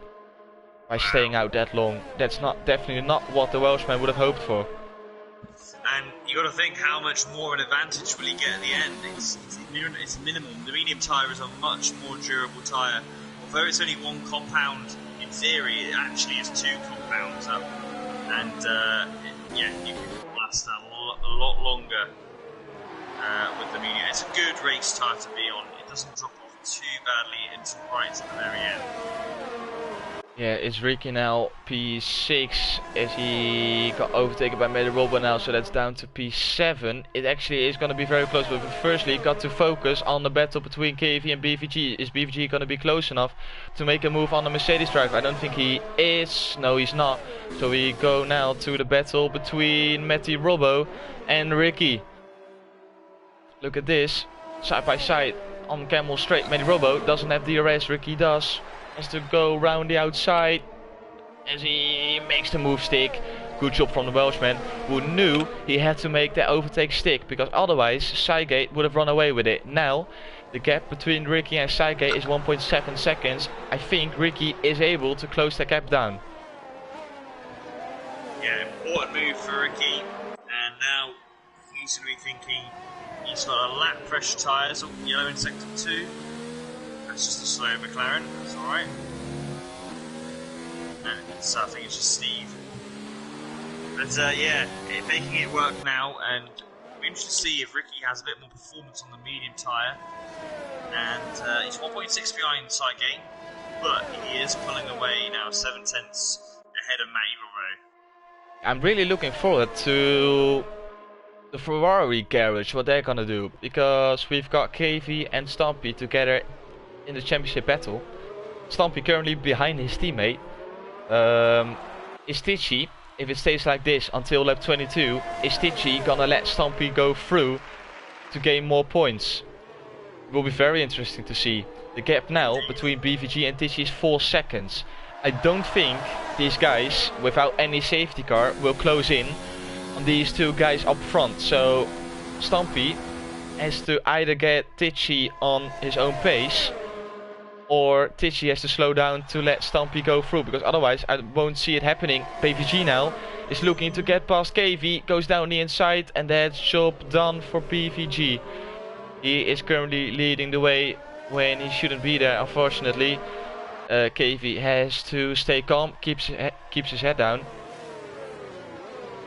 by staying out that long. That's definitely not what the Welshman would have hoped for. And you got to think how much more of an advantage will he get at the end. It's minimum. The medium tyre is a much more durable tyre. Although it's only one compound, in theory it actually is 2 compounds up. And yeah, you can last a lot longer with the medium. It's a good race tyre to be on. It doesn't drop off too badly until right at the very end. Yeah, it's Ricky now P6 as he got overtaken by Matty Robbo now, so that's down to P7. It actually is going to be very close, but firstly got to focus on the battle between KV and BVG. Is BVG going to be close enough to make a move on the Mercedes driver? I don't think he is. No, he's not. So we go now to the battle between Matty Robbo and Ricky. Look at this, side by side on Camel Straight. Matty Robbo doesn't have DRS, Ricky does. Has to go round the outside as he makes the move stick. Good job from the Welshman, who knew he had to make that overtake stick, because otherwise Sygate would have run away with it. Now the gap between Ricky and Sygate is 1.7 seconds. I think Ricky is able to close that gap down. Yeah, important move for Ricky, and now he's going to be thinking he's got a lap pressure tyres on yellow in sector 2. That's just a slow McLaren, that's alright. And so I think it's just Steve. But yeah, making it work now, and we're interested to see if Ricky has a bit more performance on the medium tyre. And he's 1.6 behind Sygate, but he is pulling away now 7 tenths ahead of Matty Robbo. I'm really looking forward to the Ferrari garage, what they're gonna do, because we've got KV and Stampy together in the championship battle. Stampy currently behind his teammate. Is Tichy, if it stays like this until lap 22, is Tichy gonna let Stampy go through to gain more points? It will be very interesting to see. The gap now between BVG and Tichy is 4 seconds. I don't think these guys, without any safety car, will close in on these 2 guys up front. So Stampy has to either get Tichy on his own pace, or Tichy has to slow down to let Stampy go through, because otherwise I won't see it happening. BVG now is looking to get past KV, goes down the inside, and that's job done for BVG. He is currently leading the way when he shouldn't be there, unfortunately. KV has to stay calm, keeps his head down,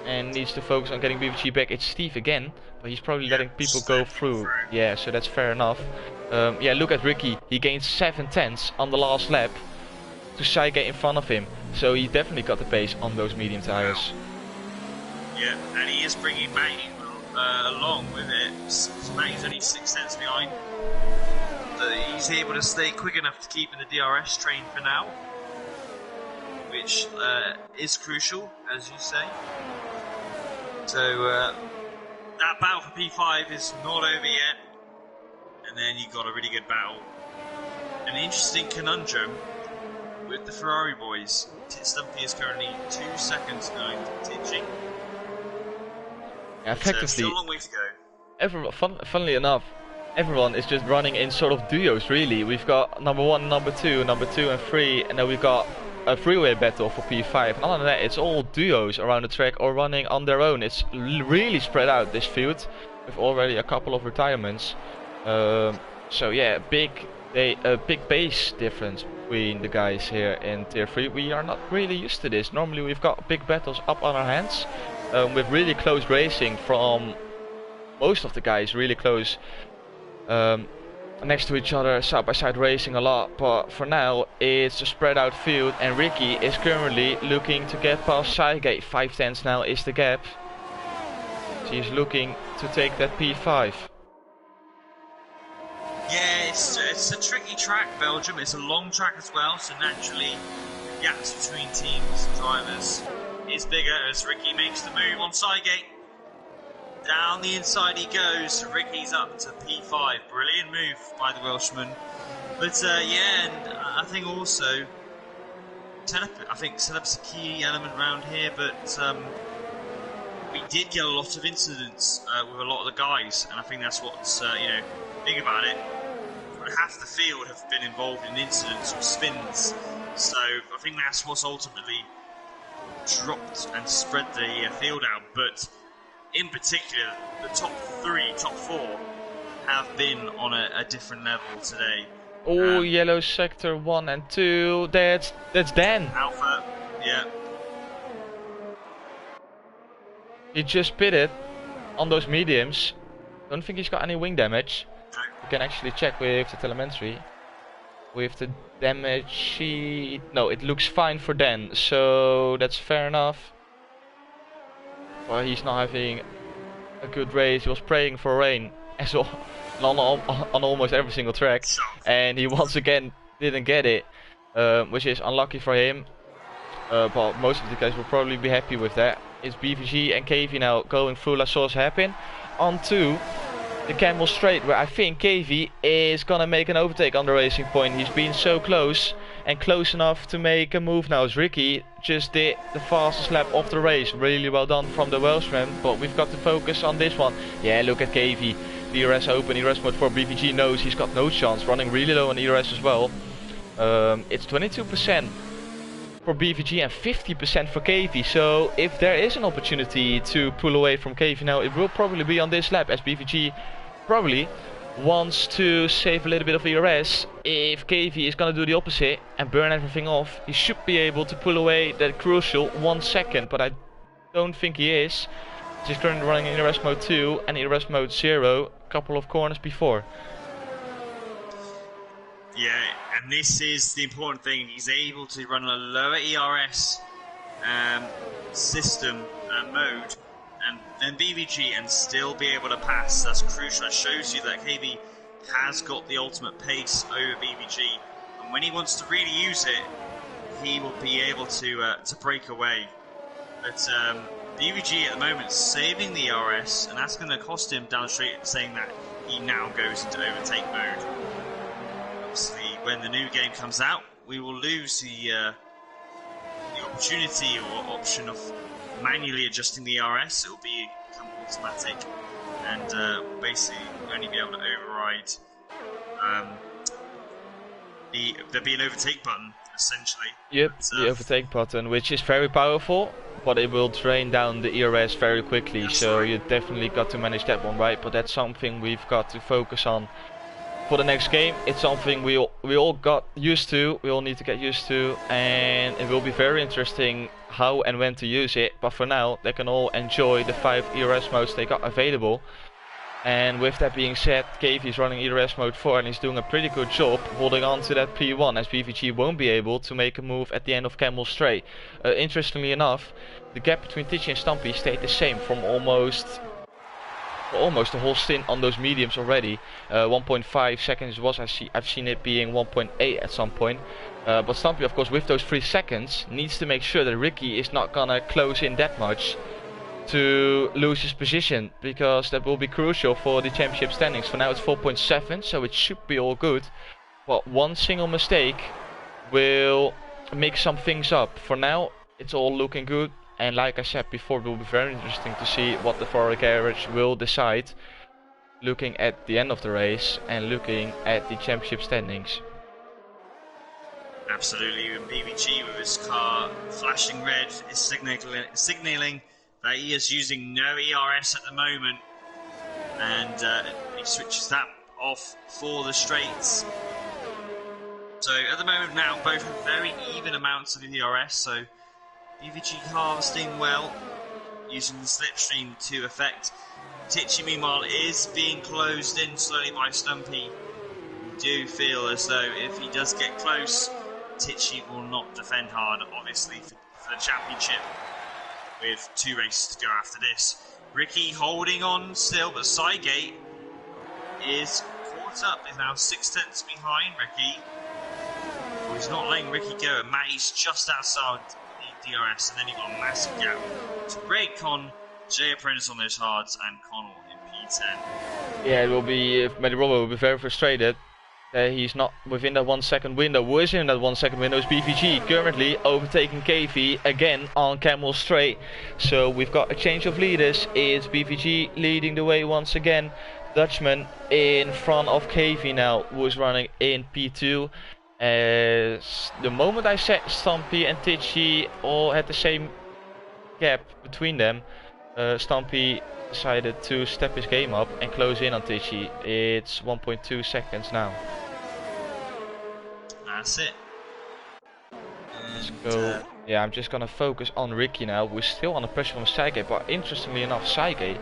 and needs to focus on getting BVG back. It's Steve again, but he's probably letting people go through. Yeah, so that's fair enough. Yeah, look at Ricky. He gained 7 tenths on the last lap to Sygate in front of him. So he definitely got the pace on those medium tyres. Yeah, and he is bringing Matty along with it. So Matty's only 6 tenths behind. So he's able to stay quick enough to keep in the DRS train for now, which is crucial, as you say. So that battle for P5 is not over yet. And then you got a really good battle. An interesting conundrum with the Ferrari boys. Stumpy is currently 2 seconds behind Tichy. Yeah, effectively, still a long way to go. Funnily enough, everyone is just running in sort of duos, really. We've got number 1, number 2 and 3, and then we've got a freeway battle for P5. And other than that, it's all duos around the track or running on their own. It's really spread out, this field, with already a couple of retirements. So yeah, big pace difference between the guys here in Tier 3. We are not really used to this. Normally we've got big battles up on our hands, with really close racing from most of the guys, really close next to each other, side by side racing a lot. But for now it's a spread out field, and Ricky is currently looking to get past Sygate. 5 tenths now is the gap. He's looking to take that P5. Yeah, it's a tricky track, Belgium. It's a long track as well, so naturally the gaps between teams and drivers is bigger as Ricky makes the move on Sygate. Down the inside he goes. Ricky's up to P5. Brilliant move by the Welshman. But yeah, and I think also setup's a key element around here. But we did get a lot of incidents with a lot of the guys, and I think that's what's think about it. Half the field have been involved in incidents or spins, so I think that's what's ultimately dropped and spread the field out. But in particular, the top 4 have been on a different level today. Oh, yellow sector 1 and 2. That's Dan. Alpha, yeah. He just pitted on those mediums. Don't think he's got any wing damage. You can actually check with the telemetry. With the damage sheet. No, it looks fine for Dan, so that's fair enough. Well, he's not having a good race. He was praying for rain as well on almost every single track, and he once again didn't get it, which is unlucky for him. But most of the guys will probably be happy with that. It's BVG and KV now going through La Source hairpin onto the Camel Straight, where I think KV is gonna make an overtake on the racing point. He's been so close, and close enough to make a move now. As Ricky just did the fastest lap of the race. Really well done from the Welshman, but we've got to focus on this one. Yeah, look at KV. ERS open, ERS mode 4. BVG knows he's got no chance, running really low on ERS as well. It's 22% for BVG and 50% for KV, so if there is an opportunity to pull away from KV now, it will probably be on this lap, as BVG probably wants to save a little bit of ERS. If KV is going to do the opposite and burn everything off, he should be able to pull away that crucial 1 second, but I don't think he is. He's currently running in ERS mode 2 and ERS mode 0 a couple of corners before. Yeah, and this is the important thing. He's able to run a lower ERS system mode and then BVG and still be able to pass. That's crucial. It shows you that KV has got the ultimate pace over BVG, and when he wants to really use it, he will be able to break away. But BVG at the moment is saving the ERS, and that's going to cost him down the straight, saying that he now goes into overtake mode. Obviously, when the new game comes out, we will lose the opportunity or option of manually adjusting the ERS. It will become automatic, and we'll basically only be able to override. There'll be an overtake button, essentially. Yep, the overtake button, which is very powerful, but it will drain down the ERS very quickly. So you definitely got to manage that one right. But that's something we've got to focus on for the next game. It's something we all got used to, we all need to get used to, and it will be very interesting how and when to use it. But for now, they can all enjoy the 5 ERS modes they got available. And with that being said, KV is running ERS mode 4 and he's doing a pretty good job holding on to that P1, as BVG won't be able to make a move at the end of Camel Straight. Interestingly enough, the gap between Tichy and Stumpy stayed the same from almost the whole stint on those mediums already. 1.5 seconds was, I've seen it being 1.8 at some point. But Stumpy, of course, with those 3 seconds, needs to make sure that Ricky is not gonna close in that much to lose his position, because that will be crucial for the championship standings. For now it's 4.7, so it should be all good. But one single mistake will mix some things up. For now, it's all looking good. And like I said before, it will be very interesting to see what the Ferrari garage will decide, looking at the end of the race and looking at the championship standings. Absolutely, and BVG with his car flashing red is signalling that he is using no ERS at the moment, and he switches that off for the straights. So at the moment now, both have very even amounts of ERS, so BVG harvesting well, using the slipstream to effect. Tichy, meanwhile, is being closed in slowly by Stumpy. We do feel as though if he does get close, Tichy will not defend hard, obviously, for the championship, with 2 races to go after this. Ricky holding on still, but Cygate is caught up, is now 6 tenths behind Ricky. Well, he's not letting Ricky go, and Matty's just outside DRS, and then you've got a massive gap to break on Jay Apprentice on those hards and Connell in P10. Yeah, it will be. Matty Robbo will be very frustrated. He's not within that 1 second window. Who is in that 1 second window is BVG, currently overtaking KV again on Camel Straight. So we've got a change of leaders. It's BVG leading the way once again. Dutchman in front of KV now, who is running in P2. As the moment I said Stumpy and Tichy all had the same gap between them, Stumpy decided to step his game up and close in on Tichy. It's 1.2 seconds now. That's it. Let's go. Yeah, I'm just gonna focus on Ricky now, who is still under pressure from Saigate. But interestingly enough, Saigate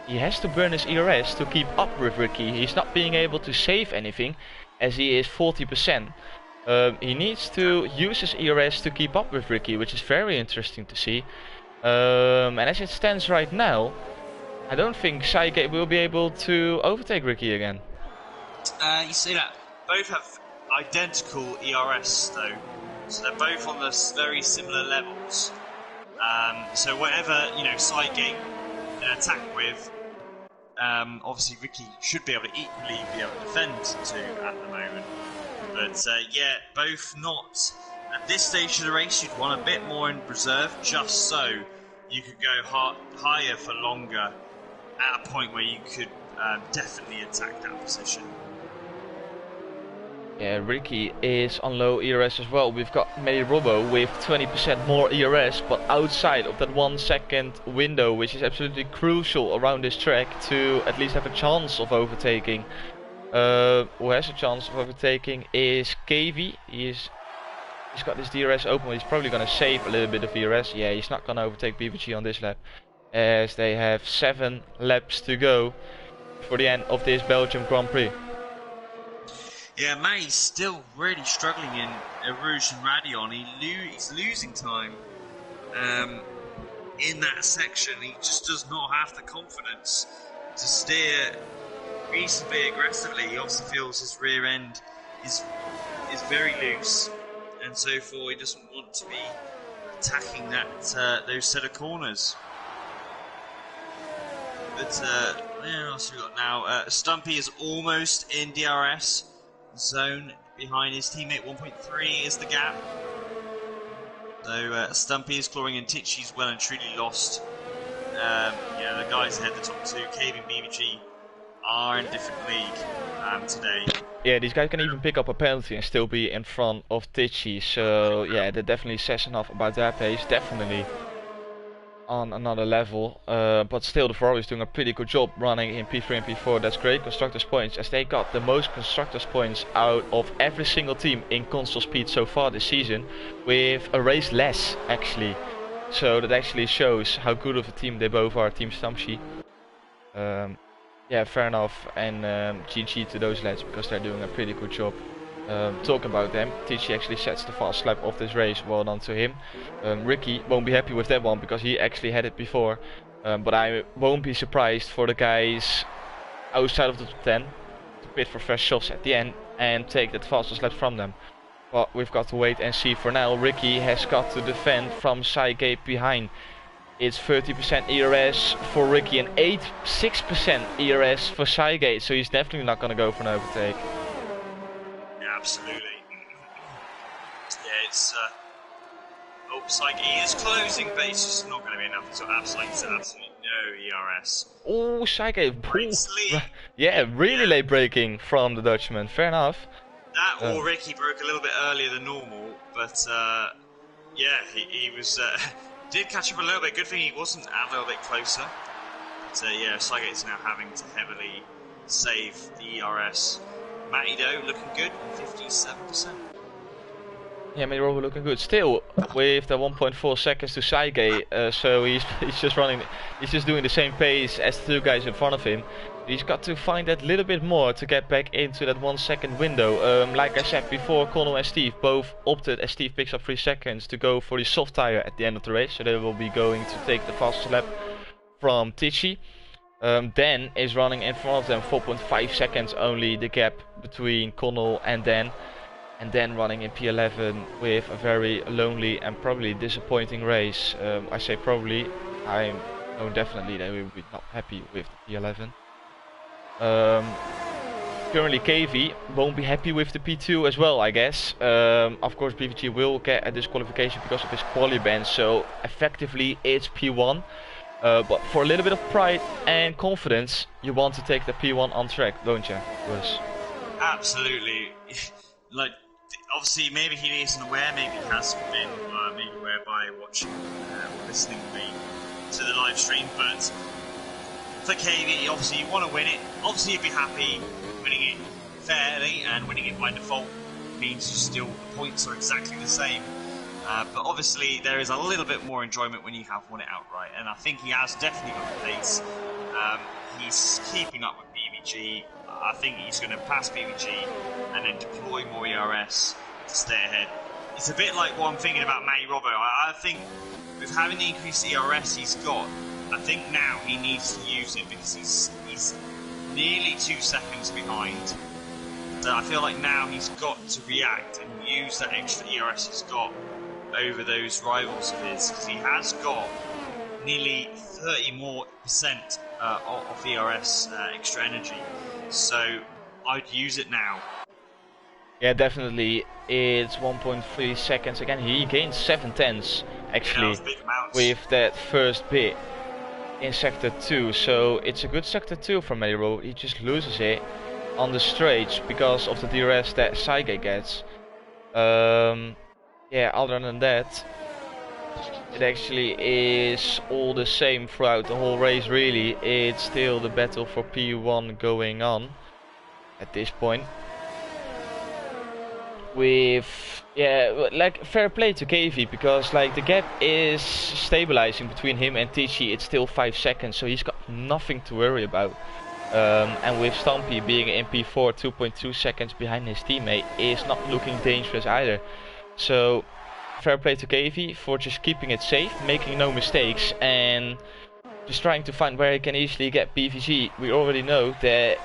he has to burn his ERS to keep up with Ricky. He's not being able to save anything, as he is 40%. He needs to use his ERS to keep up with Ricky, which is very interesting to see. And as it stands right now, I don't think Saigate will be able to overtake Ricky again. You see that? Both have identical ERS though, so they're both on the very similar levels. So whatever Saigate can attack with, obviously Ricky should be able to equally be able to defend to at the moment. But yeah, both not at this stage of the race. You'd want a bit more in reserve, just so you could go higher for longer at a point where you could definitely attack that position. Yeah, Ricky is on low ERS as well. We've got Matty Robbo with 20% more ERS, but outside of that 1 second window, which is absolutely crucial around this track to at least have a chance of overtaking. Who has a chance of overtaking is KV. He's got this DRS open, but he's probably going to save a little bit of ERS. Yeah, he's not going to overtake BVG on this lap, as they have 7 laps to go for the end of this Belgium Grand Prix. Yeah, Matty's still really struggling in Rouge and Radion. He's losing time in that section. He just does not have the confidence to steer reasonably aggressively. He obviously feels his rear end is very loose, and so forth he doesn't want to be attacking those set of corners. But what else have we got now? Stumpy is almost in DRS zone behind his teammate. 1.3 is the gap. So Stumpy is clawing in. Tichy's well and truly lost. The guys ahead, the top two, KV and BVG, are in a different league today. Yeah, these guys can even pick up a penalty and still be in front of Tichy. So yeah, that definitely says enough about their pace. Definitely on another level, but still the Ferrari is doing a pretty good job running in P3 and P4. That's great constructors points, as they got the most constructors points out of every single team in console speed so far this season, with a race less actually. So that actually shows how good of a team they both are, Team Stamshi. Yeah, fair enough, and GG to those lads, because they're doing a pretty good job. Talking about them, Tichy actually sets the fast lap of this race. Well done to him. Ricky won't be happy with that one, because he actually had it before. But I won't be surprised for the guys outside of the top 10 to pit for fresh softs at the end and take that fastest lap from them. But we've got to wait and see. For now, Ricky has got to defend from Saigate behind. It's 30% ERS for Ricky and 6% ERS for Saigate, so he's definitely not going to go for an overtake. Absolutely. Yeah, it's Saigate is closing, but it's just not going to be enough. It's got absolutely no ERS. Oh, Saigate. Yeah, really late braking from the Dutchman. Fair enough. That or Ricky broke a little bit earlier than normal, but yeah, he was did catch up a little bit. Good thing he wasn't a little bit closer. But yeah, Saigate's now having to heavily save the ERS. Matty though, looking good, 57%. Yeah, Matty Robbo looking good. Still with the 1.4 seconds to Saigate, so he's just doing the same pace as the two guys in front of him. He's got to find that little bit more to get back into that 1 second window. Like I said before, Connell and Steve both opted, as Steve picks up 3 seconds, to go for the soft tire at the end of the race, so they will be going to take the fastest lap from Tichy. Dan is running in front of them, 4.5 seconds only the gap between Connell and Dan. and then running in P11 with a very lonely and probably disappointing race. I say probably, I know definitely that we will be not happy with the P11. Currently KV won't be happy with the P2 as well, I guess. Of course BVG will get a disqualification because of his quali ban, so effectively it's P1. But for a little bit of pride and confidence, you want to take the P1 on track, don't you, Wes? Absolutely. Like, obviously, maybe he isn't aware, maybe he hasn't been maybe aware by watching or listening to the live stream, but for KV, obviously you want to win it. Obviously you'd be happy winning it fairly, and winning it by default means the points are exactly the same. But obviously there is a little bit more enjoyment when you have won it outright, and I think he has definitely got the pace. He's keeping up with BVG. I think he's going to pass BVG and then deploy more ERS to stay ahead. It's a bit like what I'm thinking about Matty Robbo. I think with having the increased ERS he's got, I think now he needs to use it because he's nearly 2 seconds behind. So I feel like now he's got to react and use that extra ERS he's got over those rivals of his, because he has got nearly 30% more of ERS extra energy. So I'd use it now. Yeah, definitely. It's 1.3 seconds again. He gained 7/10 actually with that first bit in sector 2. So it's a good sector 2 from Mediro. He just loses it on the straights because of the DRS that Saige gets. Yeah, other than that, it actually is all the same throughout the whole race, really. It's still the battle for P1 going on at this point. With, yeah, like, fair play to KV, because like the gap is stabilizing between him and Tichy. It's still 5 seconds, so he's got nothing to worry about. And with Stampy being in P4, 2.2 seconds behind his teammate, is not looking dangerous either. So fair play to KV for just keeping it safe, making no mistakes, and just trying to find where he can easily get BVG. We already know that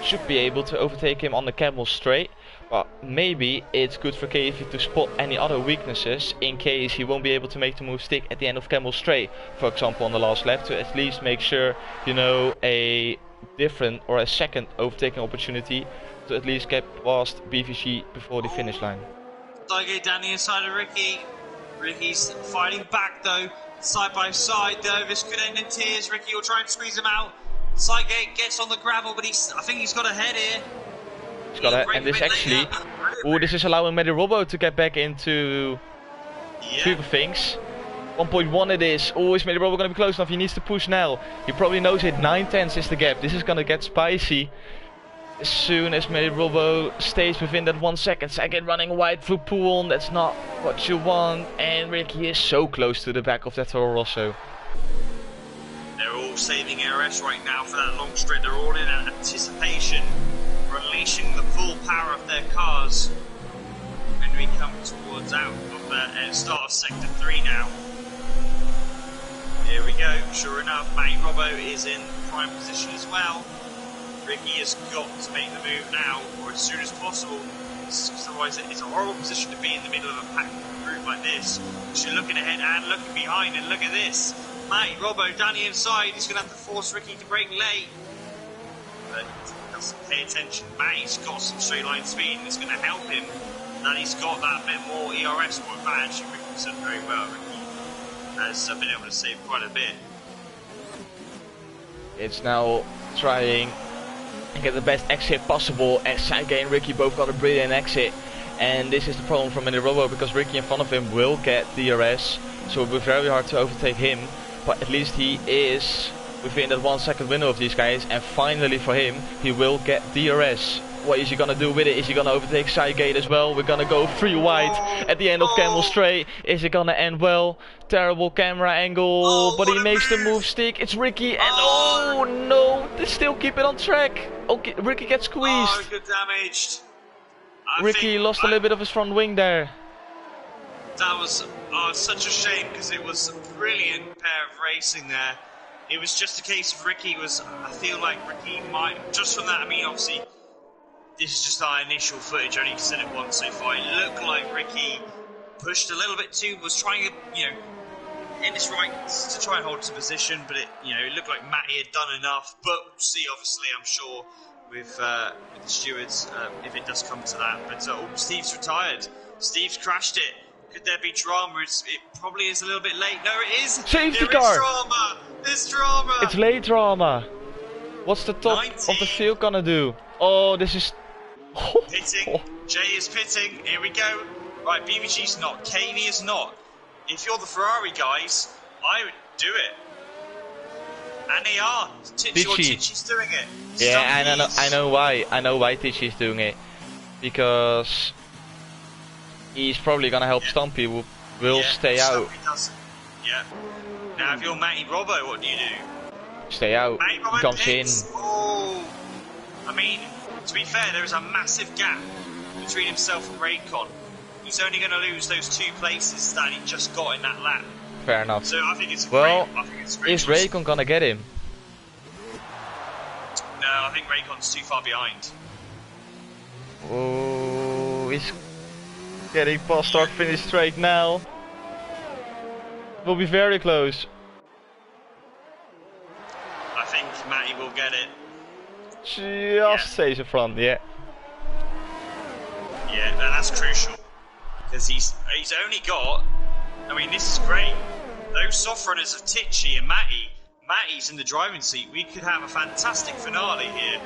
should be able to overtake him on the Camel straight, but maybe it's good for KV to spot any other weaknesses in case he won't be able to make the move stick at the end of Camel straight, for example on the last lap, to at least make sure, you know, a different or a second overtaking opportunity to at least get past BVG before the finish line. Saige down the inside of Ricky. Ricky's fighting back though, side by side though. This could end in tears. Ricky will try and squeeze him out. Saige gets on the gravel, but I think he's got ahead here. He's got ahead, and this actually, this is allowing Medirobo to get back into super things. 1.1 it is. Oh, is Medirobo gonna be close enough? He needs to push now. He probably knows it. 9/10 is the gap. This is gonna get spicy. As soon as Medirobo stays within that 1 second, Saige running wide through Pool, that's not what you want, and Ricky is so close to the back of that Toro Rosso. They're all saving ARS right now for that long straight. They're all in anticipation, releasing the full power of their cars when we come towards out of the start of sector 3 now. Here we go. Sure enough, Matty Robbo is in prime position as well. Ricky has got to make the move now, or as soon as possible, because otherwise it's a horrible position to be in the middle of a packed group like this. She's looking ahead and looking behind, and look at this. Matty Robbo down the inside, he's going to have to force Ricky to brake late. But doesn't pay attention. Matty's got some straight line speed, and it's going to help him that he's got that bit more ERS more advantage. Ricky's done very well. Ricky has been able to save quite a bit. It's now trying and get the best exit possible, as Saige and Ricky both got a brilliant exit, and this is the problem from Medirobo, because Ricky in front of him will get DRS, so it will be very hard to overtake him, but at least he is within that 1 second window of these guys, and finally for him, he will get DRS. What is he gonna do with it? Is he gonna overtake Saige as well? We're gonna go 3 wide at the end of Camel Straight. Is it gonna end well? Terrible camera angle, but he makes the move stick. It's Ricky, and oh no, they still keep it on track. Okay, Ricky gets squeezed. Oh, good damaged. Ricky lost a little bit of his front wing there. That was such a shame, because it was a brilliant pair of racing there. It was just a case of Ricky was, I feel like Ricky might, just from that, I mean obviously, this is just our initial footage. I only seen it once so far. It looked like Ricky pushed a little bit too, was trying to, in his right to try and hold his position, but it looked like Matty had done enough. But we'll see, obviously, I'm sure with the stewards if it does come to that. But Steve's retired. Steve's crashed it. Could there be drama? It probably is a little bit late. No, it is. Safety there car. Is drama. There's drama. It's late drama. What's the top 90. of the field gonna do? Oh, this is... Pitting. Jay is pitting. Here we go. Right, BVG's not. KV is not. If you're the Ferrari guys, I would do it. And they are. Tichy's doing it. Yeah, I know why. I know why Tichy's doing it. Because he's probably gonna help Stumpy, who will stay out. Doesn't. Yeah. Now, if you're Matty Robbo, what do you do? Stay out. Matty Robbo He comes in. Oh. I mean, to be fair, there is a massive gap between himself and Raycon. He's only going to lose those 2 places that he just got in that lap. Fair enough. So I think it's well, great. Is Raycon gonna get him? No, I think Raycon's too far behind. Oh, he's getting past start finish straight now. Will be very close. I think Matty will get it. Just stays in front, yeah. Yeah, and that's crucial. Because he's only got... I mean, this is great. Those soft runners of Tichy and Matty's in the driving seat. We could have a fantastic finale here.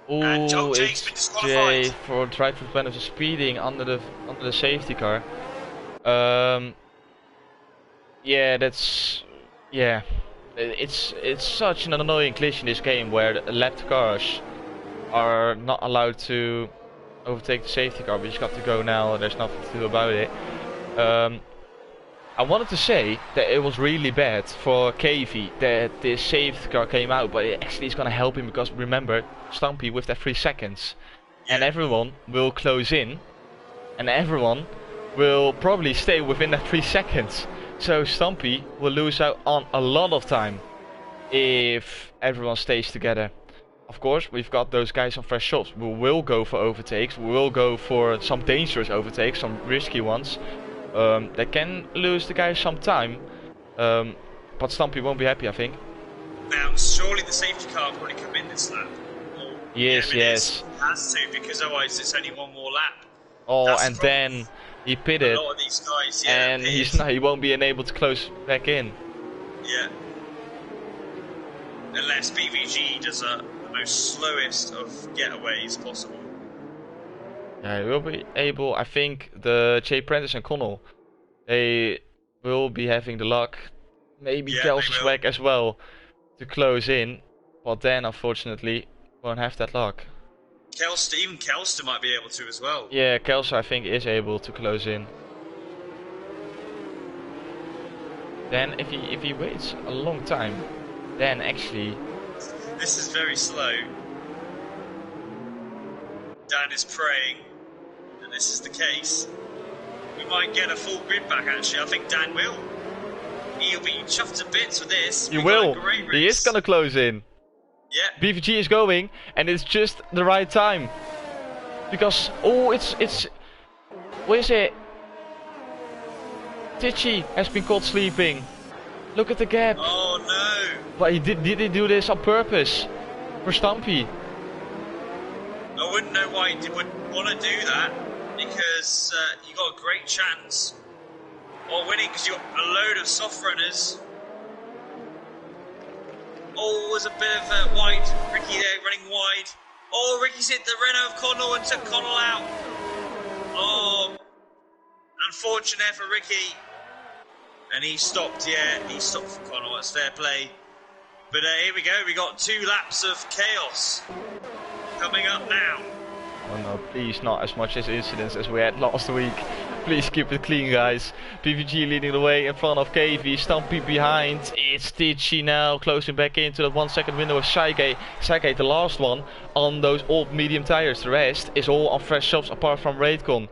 Oh, it's Jay for tried for penalty speeding under the safety car. Yeah, that's it's such an annoying glitch in this game where lapped cars are not allowed to overtake the safety car. We just got to go now, and there's nothing to do about it. I wanted to say that it was really bad for KV that this safety car came out, but it actually is going to help him because remember, Stumpy with that 3 seconds, and everyone will close in, and everyone will probably stay within that 3 seconds. So Stumpy will lose out on a lot of time if everyone stays together. Of course, we've got those guys on fresh shops. We will go for overtakes. We will go for some dangerous overtakes, some risky ones. They can lose the guys some time, but Stumpy won't be happy, I think. Now, surely the safety car will probably come in this lap. Yes. It has to, because otherwise it's only one more lap. Oh, that's and then he pitted, a lot of these guys, and he won't be able to close back in. Yeah. Unless BVG does the most slowest of getaways possible. Yeah, he will be able. I think the Jay Prentice and Connell, they will be having the luck. Maybe Kelsey as well to close in, but then unfortunately won't have that luck. Even Kelster might be able to as well. Yeah, Kelster I think is able to close in. Then if he waits a long time, then actually... This is very slow. Dan is praying that this is the case. We might get a full grid back actually, I think Dan will. He'll be chuffed to bits with this. He will. He is gonna close in. Yeah. BVG is going, and it's just the right time. Because it's where is it? Tichy has been caught sleeping. Look at the gap. Oh no! But did he do this on purpose for Stumpy? I wouldn't know why he would want to do that, because you got a great chance of winning because you got a load of soft runners. Oh, was a bit of wide. Ricky there running wide. Oh, Ricky's hit the Renault of Connell and took Connell out. Oh, unfortunate for Ricky. And he stopped, he stopped for Connell. That's fair play. But here we go. We got 2 laps of chaos coming up now. Oh no, please not as much as incidents as we had last week. Please keep it clean, guys. PVG leading the way in front of KV, Stumpy behind. It's Tichy now closing back into the 1 second window of Saige. Saige, the last one on those old medium tires. The rest is all on fresh softs apart from Raidcon.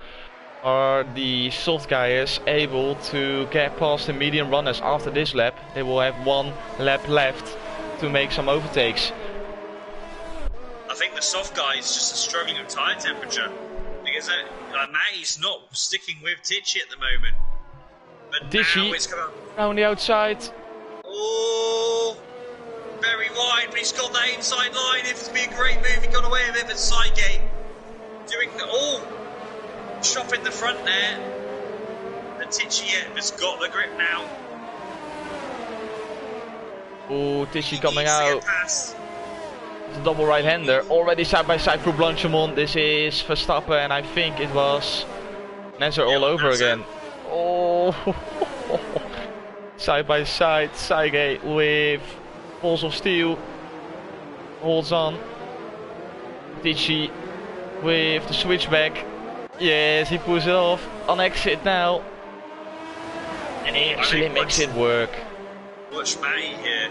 Are the soft guys able to get past the medium runners after this lap? They will have 1 lap left to make some overtakes. I think the soft guys just are struggling with tyre temperature because Matty's not sticking with Tichy at the moment. But now it's come up. Around the outside. Oh, very wide, but he's got that inside line. If it's be a great move, he got away with it. But Sidegate doing shop in the front there. And Tichy has got the grip now. Oh, Tichy coming out. It's a double right-hander. Already side by side for Blanchimont. This is Verstappen, and I think it was Nasser all over again. Oh, side by side, Sidegate with balls of steel. Holds on. Tichy with the switchback. Yes, he pulls it off on exit now. And he actually makes it work. Watch Matty here.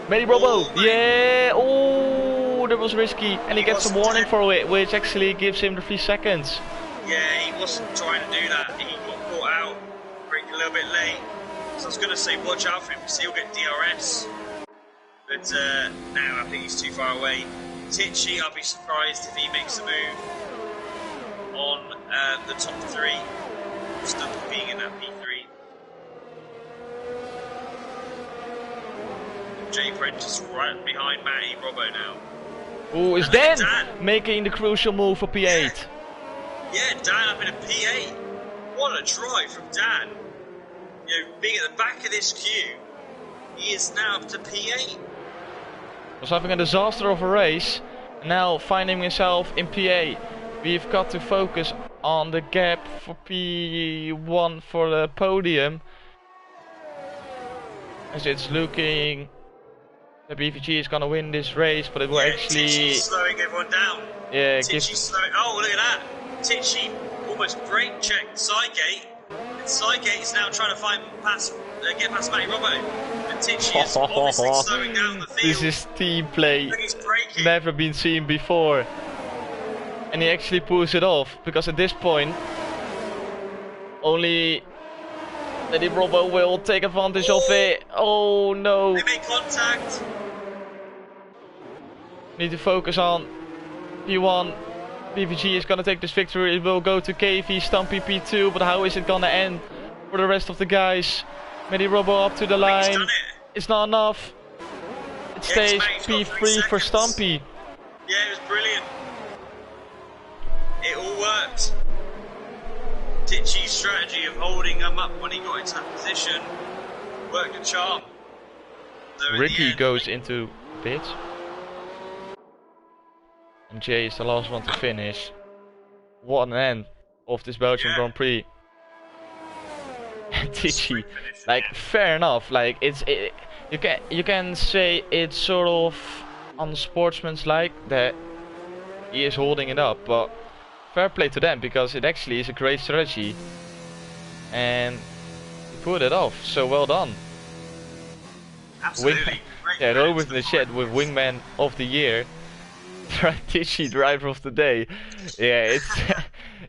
Matty Robo, yeah, oh, that was risky. And he gets a warning for it, which actually gives him the 3 seconds. Yeah, he wasn't trying to do that. He got caught out, a little bit late. So I was going to say, watch out for him, because he'll get DRS. But now I think he's too far away. Tichy, I'll be surprised if he makes a move on the top 3. Stuff being in that P3. Jay Prentice right behind Matty Robbo now. Oh, is Dan making the crucial move for P8? Yeah, Dan up in a P8. What a drive from Dan. You know, being at the back of this queue, he is now up to P8. Was having a disaster of a race, now finding himself in P8. We've got to focus on the gap for P1 for the podium. As it's looking, the BVG is gonna win this race, but it will actually Tichy's slowing everyone down. Yeah, Tichy's slowing. Oh, look at that! Tichy almost brake checked Sidegate, and Sidegate is now trying to get past Matty Robbo. And Tichy is obviously slowing down the field. This is team play. Look, he's braking. Never been seen before. And he actually pulls it off, because at this point only Matty Robbo will take advantage of it. Oh no. They make contact. Need to focus on P1. BVG is gonna take this victory. It will go to KV, Stumpy P2, but how is it gonna end for the rest of the guys? Matty Robbo up to the line. It's not enough. It stays P3 for Stumpy. Yeah, it was brilliant. It all worked. Tichy's strategy of holding him up when he got into that position worked a charm. Ricky goes into pits. And Jay is the last one to finish. What an end of this Belgian Grand Prix. Tichy, like, fair enough. Like, you can say it's sort of unsportsmanlike that he is holding it up, but fair play to them, because it actually is a great strategy, and he pulled it off. So well done. Absolutely. Yeah, Robert in the chat with Wingman of the Year. Tichy driver of the day. Yeah,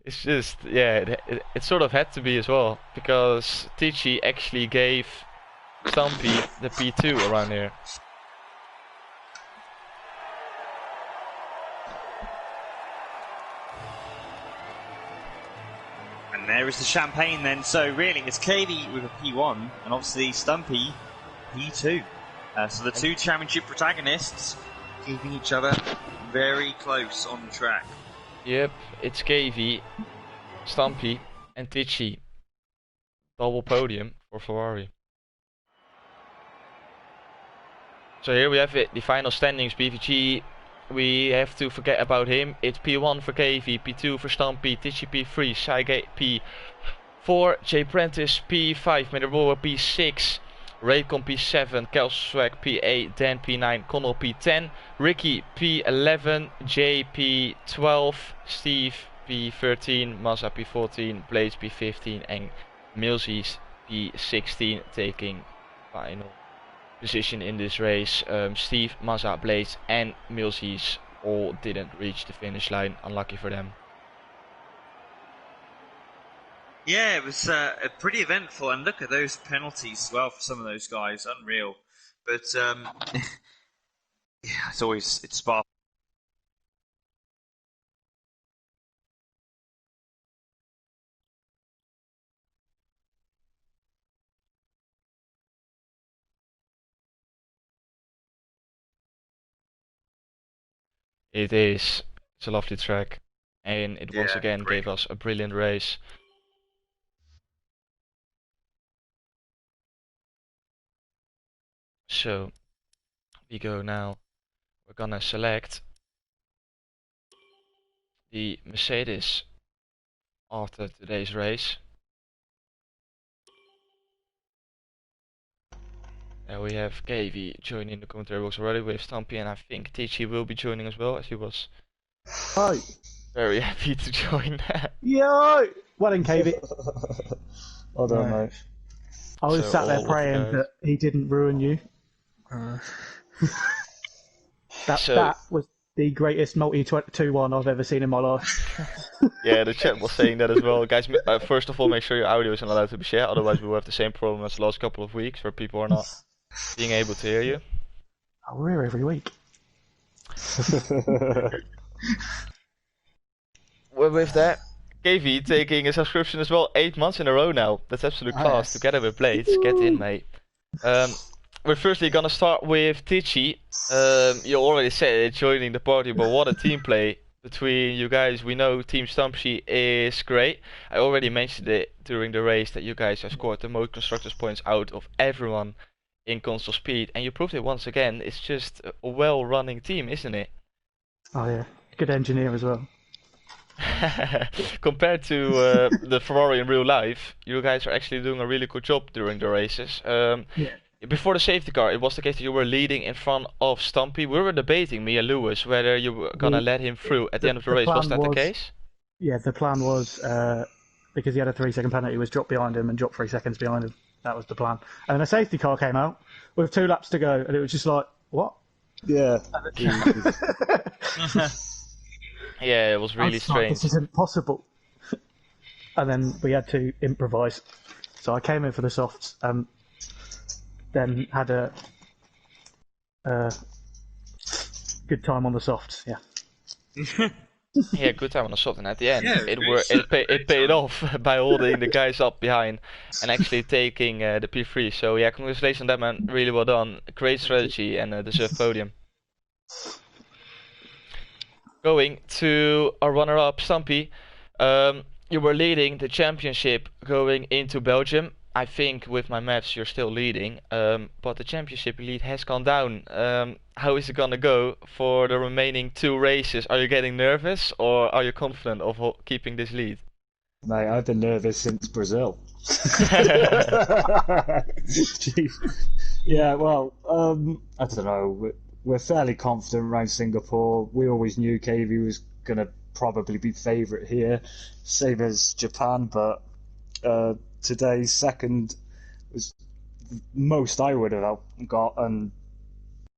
it's just, yeah, it sort of had to be as well, because Tichy actually gave Stumpy the P2 around here. And there is the champagne then. So really it's KV with a P1 and obviously Stumpy P2. So the two championship protagonists keeping each other very close on the track. Yep, it's KV, Stumpy and Tichy. Double podium for Ferrari. So here we have it, the final standings. BVG, we have to forget about him. It's P1 for KV, P2 for Stumpy, Tichy P3, Sidegate P4, Jay Prentice P5, Mederboa P6, Raycon P7, Kelswag P8, Dan P9, Connell P10, Ricky P11, Jay P12, Steve P13, Mazza P14, Blades P15 and Milsey's P16 taking final position in this race. Steve, Mazza, Blades and Milsey's all didn't reach the finish line, unlucky for them. Yeah, it was pretty eventful, and look at those penalties as well for some of those guys, unreal. But yeah, it's sparkling. It is. It's a lovely track, and it once Yeah, again great. gave us a brilliant race. So we go now. We're gonna select the Mercedes after today's race. We have KV joining the commentary box already with Stampy, and I think Tichy will be joining as well, as he was Hi. very happy to join. Yo! Well done, KV. Well done, mate. I was So sat there all of the praying guys. that he didn't ruin you. So- that was the greatest multi-2-1 I've ever seen in my life. Yeah, the chat was saying that as well. Guys, first of all, make sure your audio isn't allowed to be shared, otherwise we will have the same problem as the last couple of weeks, where people are not being able to hear you. Oh, we're here every week. Well, with that, KV taking a subscription as well, 8 months in a row now. That's absolute class. Yes. Together with Blades, get in, mate. We're firstly gonna start with Tichy. You already said it, joining the party, but what a team play between you guys. We know Team Stumpsy is great. I already mentioned it during the race that you guys have scored the most constructors points out of everyone in console speed, and you proved it once again. It's just a well-running team, isn't it? Oh yeah, good engineer as well. Compared to the Ferrari in real life, you guys are actually doing a really good job during the races. Yeah. Before the safety car, it was the case that you were leading in front of Stumpy. We were debating, me and Lewis, whether you were gonna let him through at the end of the race. Was that the case? Yeah, the plan was, because he had a 3-second penalty, was drop behind him and drop 3 seconds behind him. That was the plan. And then a safety car came out with 2 laps to go, and it was just like, what? Yeah. Yeah, it was really I was like, strange. this isn't possible. And then we had to improvise. So I came in for the softs, then had a good time on the softs. Yeah. Yeah, good time on the shot, and at the end, Yeah, it paid off by holding the guys up behind and actually taking the P3. So yeah, congratulations on that, man. Really well done. Great strategy and deserved podium. Going to our runner-up, Stumpy. You were leading the championship going into Belgium. I think with my maths you're still leading, but the championship lead has gone down. How is it gonna go for the remaining 2 races? Are you getting nervous, or are you confident of keeping this lead? Mate, I've been nervous since Brazil. Jeez. Yeah, well, I don't know. We're fairly confident around Singapore. We always knew KV was going to probably be favourite here, same as Japan, but today's second was most I would have got, and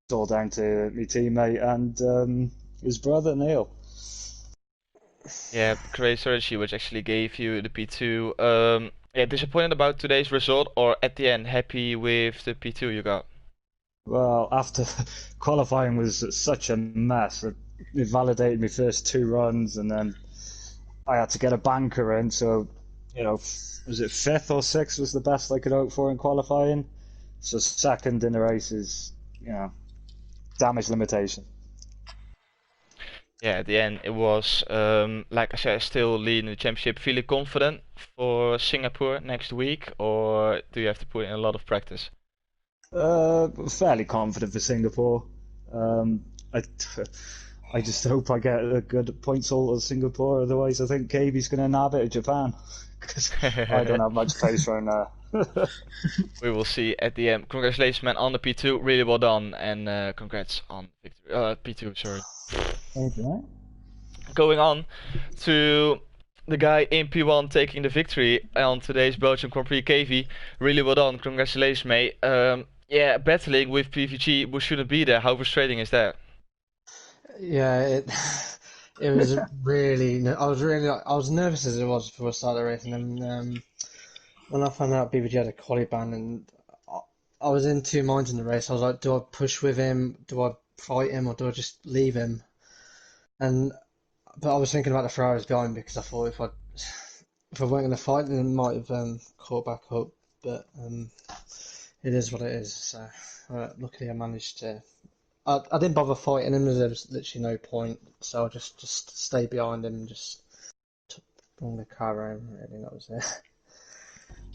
it's all down to my teammate and his brother Neil. Yeah, great strategy, which actually gave you the P2. Yeah, disappointed about today's result, or at the end happy with the P2 you got? Well, after qualifying was such a mess, it validated my first 2 runs, and then I had to get a banker in. So, was it 5th or 6th was the best I could hope for in qualifying? So second in the race is, damage limitation. Yeah, at the end it was, like I said, still leading the championship. Feeling confident for Singapore next week, or do you have to put in a lot of practice? Fairly confident for Singapore. I just hope I get a good point salt of Singapore. Otherwise, I think KV's going to nab it at Japan, because I don't have much pace right now. We will see at the end. Congratulations, man, on the P2. Really well done, and congrats on victory. P2, sorry. Thank you, mate. Going on to the guy in P1 taking the victory on today's Belgium Grand Prix, KV. Really well done. Congratulations, mate. Yeah, battling with PVG, who shouldn't be there. How frustrating is that? Yeah, it was really. I was nervous as it was before I started racing, and when I found out BBG had a quali ban, and I was in 2 minds in the race. I was like, do I push with him? Do I fight him, or do I just leave him? But I was thinking about the Ferraris behind me, because I thought if I weren't going to fight, then it might have caught back up. But it is what it is. So luckily I managed to I didn't bother fighting him. There was literally no point, so I just stayed behind him and just bring the car home. Really, that was it.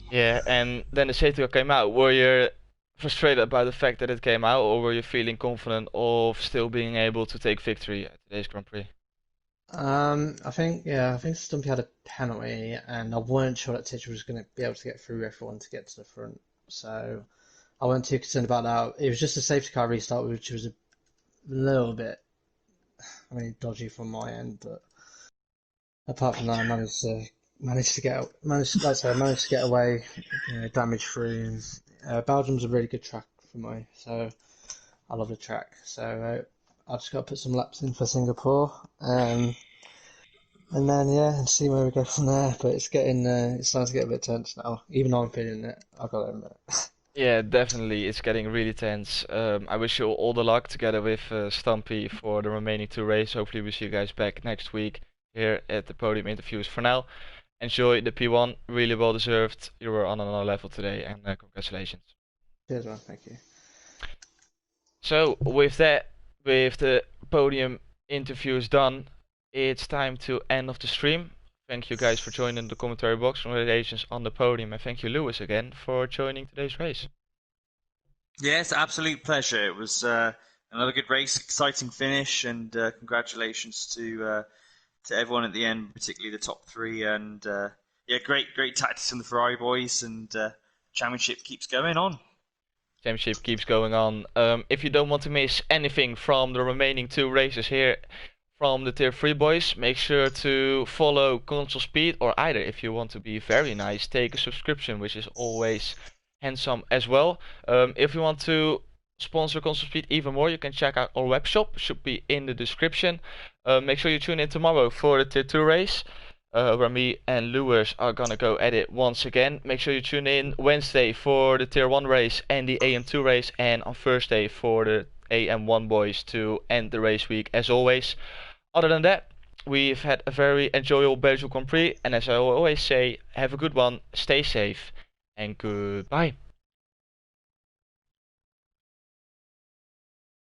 Yeah, and then the safety car came out. Were you frustrated about the fact that it came out, or were you feeling confident of still being able to take victory at today's Grand Prix? I think Stumpy had a penalty, and I weren't sure that Titcher was going to be able to get through everyone to get to the front, so I wasn't too concerned about that. It was just a safety car restart, which was a little bit, dodgy from my end, but apart from that, I managed to get away, damage free. And Belgium's a really good track for me, so I love the track. So I just got to put some laps in for Singapore, and then and see where we go from there. But it's starting to get a bit tense now. Even though I'm feeling it, I got to admit. Yeah, definitely, it's getting really tense. I wish you all the luck together with Stumpy for the remaining 2 races. Hopefully, we see you guys back next week here at the podium interviews. For now, enjoy the P1, really well deserved. You were on another level today, and congratulations. Cheers, man. Thank you. So with that, with the podium interviews done, it's time to end of the stream. Thank you guys for joining the commentary box. Congratulations on the podium, and thank you, Lewis, again for joining today's race. Yes, absolute pleasure. It was another good race, exciting finish, and congratulations to everyone at the end, particularly the top 3. And great tactics from the Ferrari boys, and championship keeps going on. Championship keeps going on. If you don't want to miss anything from the remaining 2 races here from the Tier 3 boys, make sure to follow Console Speed, or either, if you want to be very nice, take a subscription, which is always handsome as well. If you want to sponsor Console Speed even more, you can check out our web shop, should be in the description. Make sure you tune in tomorrow for the Tier 2 race, where me and Lewis are gonna go at it once again. Make sure you tune in Wednesday for the Tier 1 race and the AM2 race, and on Thursday for the AM1 boys to end the race week as always. Other than that, we've had a very enjoyable Belgian Grand Prix, and as I always say, have a good one, stay safe, and goodbye.